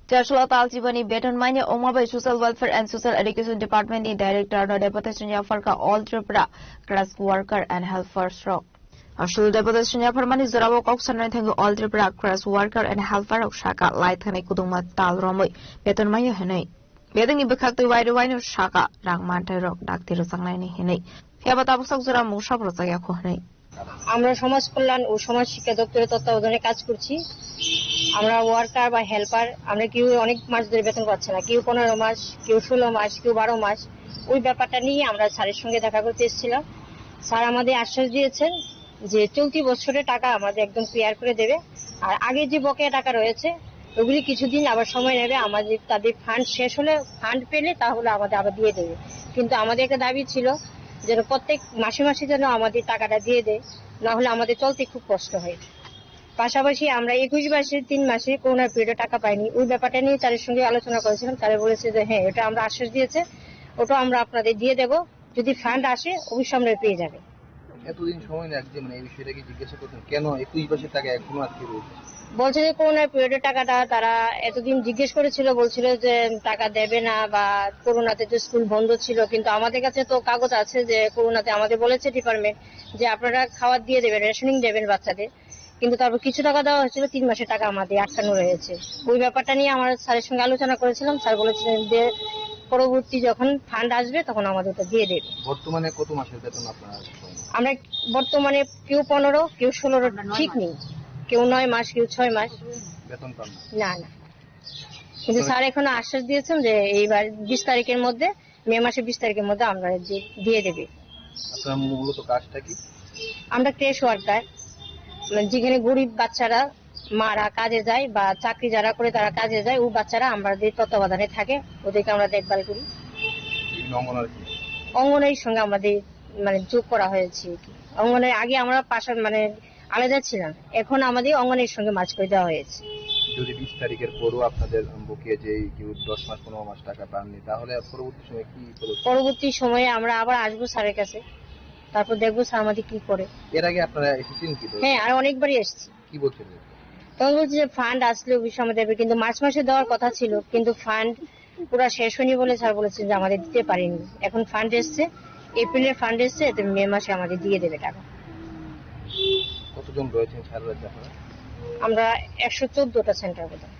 Jashula Taljibani Beton Mine Omabai Social Welfare and Social Education Department ni Director no Deputation Yafarka All Tripura Class Worker and Helper Stroke. Ashul Deputation Yafarmani Zorabo Koksanai Thangu All Tripura Class Worker and Helper Shaka Light Hane Kuduma Tal Romoi Beton Mine Hene. Beding ni Bekakti Wide Wine Shaka Rangmante Rock Daktir Sanglani Hene. আমরা সমাজ কল্যাণ ও সমাজ শিক্ষা দপ্তরের তত্ত্বাবধানে কাজ করছি। আমরা worker বা হেল্পার, আমরা কেউ অনেক মাস ধরে বেতন পাচ্ছে না, কেউ 15 মাস, কেউ 16 মাস, কেউ 12 মাস। ওই ব্যাপারটা নিয়ে আমরা স্যারের সঙ্গে দেখা করতে এসেছিলাম। স্যার আমাদের আশ্বাস দিয়েছেন যে চলতি বছরের টাকা আমাদের একদম ক্লিয়ার করে দেবে, আর আগে যে বকেয়া টাকা রয়েছে ওগুলি কিছুদিন আবার সময় নেবে, আমাদের তাদের ফান্ড শেষ হলে, ফান্ড পেলে তাহলে আমাদের আবার দিয়ে দেবে। কিন্তু আমাদের একটা দাবি ছিল যেন প্রত্যেক মাসে মাসে যেন আমাদের টাকাটা দিয়ে দেয়, না হলে আমাদের চলতে খুব কষ্ট হয়। পাশাপাশি আমরা 21 মাসে 3 মাসে করোনার পিরিয়ডে টাকা পাইনি, ওই ব্যাপারটা নিয়ে তাদের সঙ্গে আলোচনা করেছিলাম। তারা বলেছে যে হ্যাঁ এটা আমরা আশ্বাস দিয়েছে, ওটা আমরা আপনাদের দিয়ে দেব, যদি ফান্ড আসে অবশ্যই আমরা পেয়ে যাবে। এতদিন সময় লাগছে, মানে এই বিষয়টা কি জিজ্ঞাসা করছেন কেন 21 মাসের টাকা এখনো আটকে রয়েছে? বলছে যে করোনার পিরিয়ডের টাকাটা তারা এতদিন জিজ্ঞেস করেছিল, বলছিল যে টাকা দেবে না, বা করোনাতে তো স্কুল বন্ধ ছিল। কিন্তু আমাদের কাছে তো কাগজ আছে যে করোনাতে আমাদের বলেছে ডিপার্টমেন্ট যে আপনারা খাবার দিয়ে দেবেন, রেশনিং দেবেন বাচ্চাদের, কিন্তু তারপর কিছু টাকা দেওয়া হয়েছিল, 3 মাসের টাকা আমাদের আটকানো রয়েছে। ওই ব্যাপারটা নিয়ে আমরা স্যারের সঙ্গে আলোচনা করেছিলাম। স্যার বলেছিলেন যে পরবর্তী যখন ফান্ড আসবে তখন আমাদের ওটা দিয়ে দেবে। বর্তমানে কত মাসের বেতন আপনারা? আমরা বর্তমানে কেউ 15, কেউ 16, ঠিক নেই, কেউ 9 মাস, কেউ 6 মাস বেতন পান না। কিন্তু স্যার এখন আশ্বাস দিয়েছেন যে এইবার 20 তারিখের মধ্যে, মে মাসের 20 তারিখের মধ্যে আমরা দিয়ে দেবে। আপনার মূলত কাজটা কি? আমরা ক্রেশ ওয়ার্কার, যেখানে গরিব বাচ্চারা মারা কাজে যায় বা চাকরি যারা করে তারা কাজে যায়, ওই বাচ্চারা আমাদের তত্ত্বাবধানে থাকে, ওদেরকে আমরা দেখভাল করি। অঙ্গনের সঙ্গে আমাদের মানে যোগ করা হয়েছে। অঙ্গনের আগে আমরা মানে আলাদা ছিলাম, এখন আমাদের অঙ্গনের সঙ্গে মাছ করে দেওয়া হয়েছে। যদি 20 তারিখের পরও আপনাদের বকেয়া যে 10 মাস 15 মাস টাকা পাননি, তাহলে পরবর্তী সময় কি? পরবর্তী সময়ে আমরা আবার আসবো স্যারের কাছে, তারপর দেখবো স্যার আমাদের কি করে। এর আগে আপনারা এসেছেন কি? হ্যাঁ, আর অনেকবারই এসেছি। কি বলছেন? তখন বলছি যে ফান্ড আসলে অবশ্যই আমাদের দেবে, কিন্তু মার্চ মাসে দেওয়ার কথা ছিল, কিন্তু ফান্ড পুরো শেষ হয়নি বলে স্যার বলেছেন যে আমাদের দিতে পারেনি। এখন ফান্ড এসছে, এপ্রিলের ফান্ড এসছে, মে মাসে আমাদের দিয়ে দেবে টাকা। কতজন রয়েছেন সারা রাজ্যে আপনারা? আমরা 114টা সেন্টার বোধ হয়।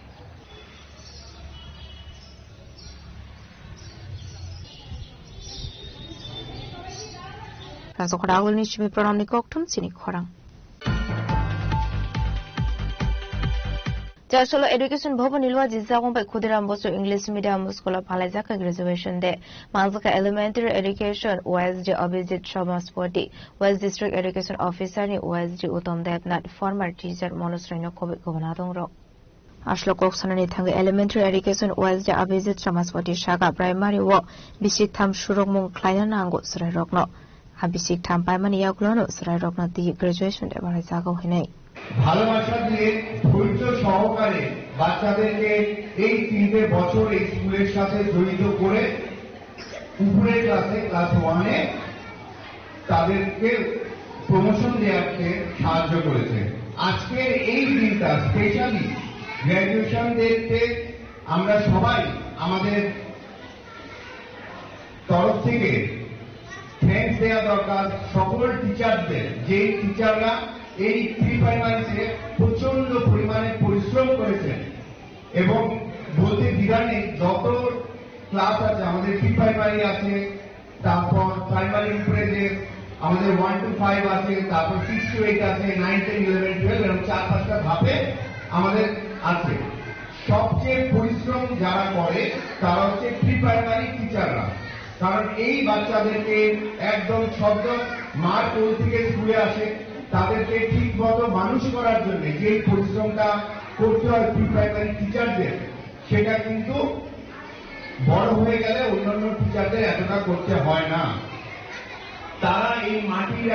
Razokradagul Nishimi Pranamni Koktum Chini Khorang. Jasholo Education Bhobo Nilwa Jizagong by Kudiram Bosu English Medium School of Palazaka Graduation Day. Manzaka Elementary Education OSD Abhijit Sharma Sporty, West District Education Officer ni OSD Uttam Devnath, former teacher Monosrino Kobe Govanadong Rock. Ashlo Koksanani Thang Elementary Education OSD Abhijit Sharma Sporty Shaka Primary Walk Bishik Tham Shurokmung Klayanango Srarokno. Habisik Tham Paimani Yaklono Srarokno the graduation day Palazaka Hine. ভালোবাসা দিয়ে ধৈর্য সহকারে বাচ্চাদেরকে এই 3 বছর এই স্কুলের সাথে জড়িত করে উপরের ক্লাসে ক্লাস 1-এ তাদেরকে প্রমোশন দেওয়াতে সাহায্য করেছে। আজকের এই দিনটা স্পেশালি গ্র্যাজুয়েশন ডেতে আমরা সবাই আমাদের তরফ থেকে থ্যাঙ্কস দেওয়া দরকার সকল টিচারদের, যে টিচাররা এই প্রি প্রাইমারিতে প্রচন্ড পরিমাণে পরিশ্রম করেছেন এবং বলতে দ্বিধানে যত ক্লাস আছে আমাদের প্রি প্রাইমারি আছে, তারপর প্রাইমারি উপরে যে আমাদের 1 to 5 আছে, তারপর 6 to 8 আছে, 9, 10, 11, 12 এরকম 4-5টা ধাপে আমাদের আছে। সবচেয়ে পরিশ্রম যারা করে তারা হচ্ছে প্রি প্রাইমারি টিচাররা। কারণ এই বাচ্চাদেরকে একদম শব্দ মার কোল থেকে স্কুলে আসে, তাদেরকে ঠিক মতো মানুষ করার জন্য যে পরিশ্রমটা করতে হয় প্রি প্রাইমারি টিচারদের, সেটা কিন্তু বড় হয়ে গেলে অন্যান্য টিচারদের এতটা করতে হয় না। তারা এই মাটির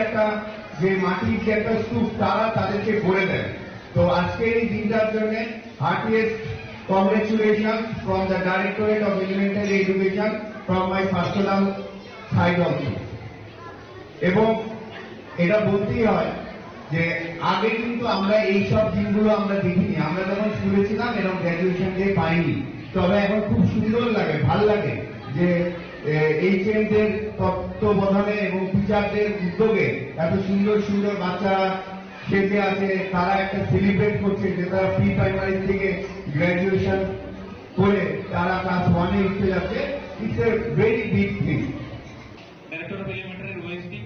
একটা স্তূপ তারা তাদেরকে করে দেয়। তো আজকের এই দিনটার জন্য heartiest congratulation from the directorate of elementary education from my personal side also. এবং এটা বলতেই হয় যে আগে কিন্তু আমরা এইসব দিনগুলো আমরা দেখিনি। আমরা যখন স্কুলে ছিলাম এরকম গ্র্যাজুয়েশন ডে পাইনি। তবে এখন খুব সুন্দর লাগে, ভাল লাগে যে এইচএমদের তত্ত্বাবধানে এবং টিচারদের উদ্যোগে এত সুন্দর সুন্দর বাচ্চারা সেজে আছে, তারা একটা সেলিব্রেট করছে যে তারা প্রি প্রাইমারি থেকে গ্র্যাজুয়েশন করে তারা ক্লাস 1-এ উঠতে যাচ্ছে। It's a very big thing. Director of elementary OSD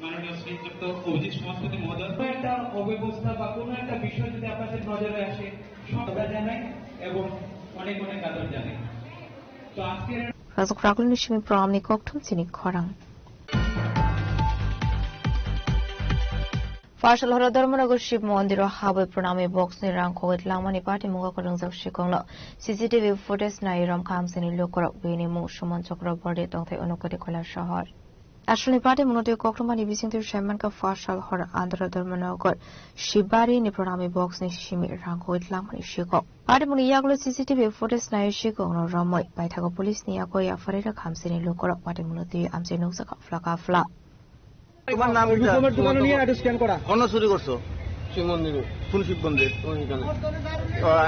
মাননীয় শ্রীযুক্ত অভিজিৎ সংস্কৃতি মহোদয়, একটা অব্যবস্থা বা কোনো একটা বিষয় যদি আপনাদের নজরে আসে সদা জানাই এবং অনেক অনেক আদর জানাই। তো আজকের রাজকরাগুল নিশমি প্রণামনি ককঠুম চিনি খরাং ফার্সল হর ধর্মনগর শিব মন্দির হাবৈ প্রণামী বক্স নি রাং খোগত লাংমানি পার্টি মুগা করং জক শিকংলো সিসিটিভি ফুটেজ নাই রম খামসিনি লোকরক বেনি মু সুমন চক্রবর্তী তংথাই অনুকতি কলা শহর আসলে পার্টি মনোতে কক্রমানি বিচিন্তির শ্যামানকা ফার্সল হর আন্ধ্র ধর্মনগর শিববাড়ি নি প্রণামী বক্স নি শিমি রাং খোগত লাংমানি শিকক পার্টি মনি ইয়াগলো সিসিটিভি ফুটেজ নাই শিকংলো রমই বাইথাগো পুলিশ নি ইয়াকো ইয়াফারিরা খামসিনি লোকরক পার্টি মনোতে আমসে নৌসাকা ফ্লাকা তোমার নাম কি? তোমার দোকানে নিয়ে এটা স্ক্যান করা। কোন চুরি করছো? শিব মন্দিরে। কোন শিব মন্দির? ওইখানে।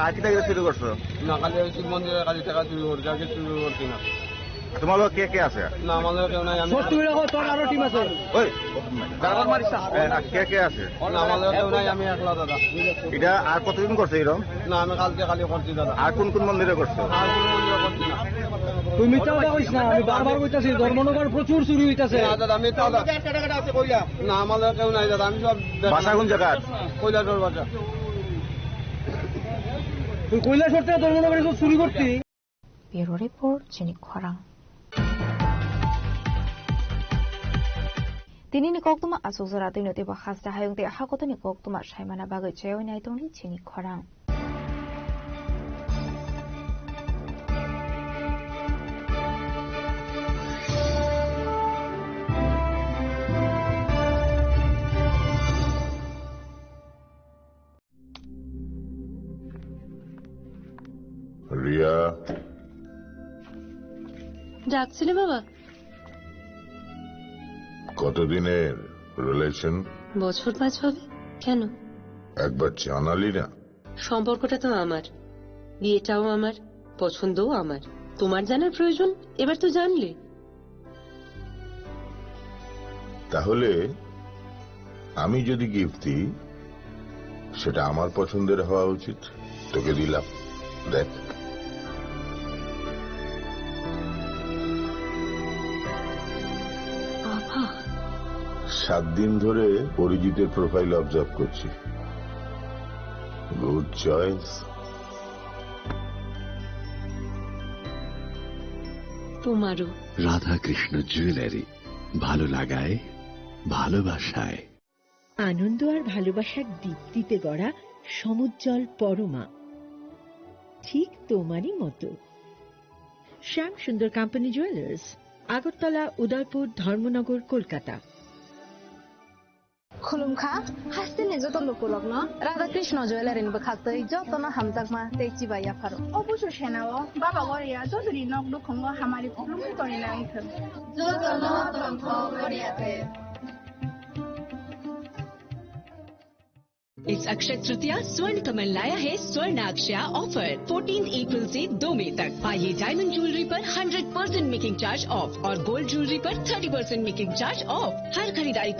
আজকে টাকা চুরি করছো? না, কালি শিব মন্দিরে কালি টাকা চুরি করছি, আগে চুরি করছি না। তোমার লোক কে কে আছে? না, আমাদের কেউ নাই। আমি তুমি রাখো, তোর আরো টিম আছে। ওই গাড়ি মারিস না। কে কে আছে? না, আমাদের কেউ নাই, আমি একলা দাদা। এটা আর কতদিন করছে এরকম? না, আমি কালকে খালি করছি দাদা। আর কোন কোন মন্দিরে করছো? আর কোন মন্দিরে করছি না। তুই মিথ্যা কথা কইস না, আমি বারবার কইতাছি ধর্মনগর প্রচুর চুরি হইতাছে। না দাদা, আমি তো টাকা আছে কইলা। না, আমাদের কেউ নাই দাদা, আমি সব বাসা কোন জায়গা? কৈলাসর বাসা। তুই কৈলাসর থেকে ধর্মনগরে সব চুরি করতি? ব্যুরো রিপোর্ট চিনি খরাং tinini koktuma asuzara tinoti ba khasta hayungte hakotoni koktuma shaimana bagoi cheyoi nai tongni chini khorang Riya ডাকছিলে বাবা? কতদিনের রিলেশন? বছর 5 হবে। কেন? একবার জানালি না? সম্পর্কটা তো আমার, বিয়েটাও আমার, পছন্দও আমার। তোমার জানার প্রয়োজন এবার তো জানলে। তাহলে আমি যদি গিফট দিই সেটা আমার পছন্দের হওয়া উচিত। তোকে দিলাম, দেখ। 7 দিন ধরে অরিজিতের প্রোফাইল অবজার্ভ করছি। Good choice. তোমারও। রাধাকৃষ্ণ জুয়েলারি, ভালো লাগায়, ভালোবাসায়। আনন্দ আর ভালোবাসার দীপ্তিতে গড়া সমুজ্জ্বল পরমা, ঠিক তোমারই মতো। শ্যাম সুন্দর কোম্পানি জুয়েলার্স, আগরতলা, উদয়পুর, ধর্মনগর, কলকাতা। खुलुमखा हास्तिनि जत लुकुलग्न राधाकृष्ण ज्वेलारिनिबो खाक्तै जतन हामजाकमा तेक्चिबा याफारो अबुसु सेनाओ बाबा गरिया जदुरि नक दुखंग हामारि खुलुमखै तरिना आंथों जतन तंथ गरियाते। इस अक्षय तृतीया स्वर्ण कमल लाया है स्वर्ण अक्षया ऑफर 14 अप्रैल से 2 मई तक। पाइए डायमंड ज्वेलरी पर 100% मेकिंग चार्ज ऑफ और गोल्ड ज्वेलरी पर 30% मेकिंग चार्ज ऑफ। हर खरीदारी पर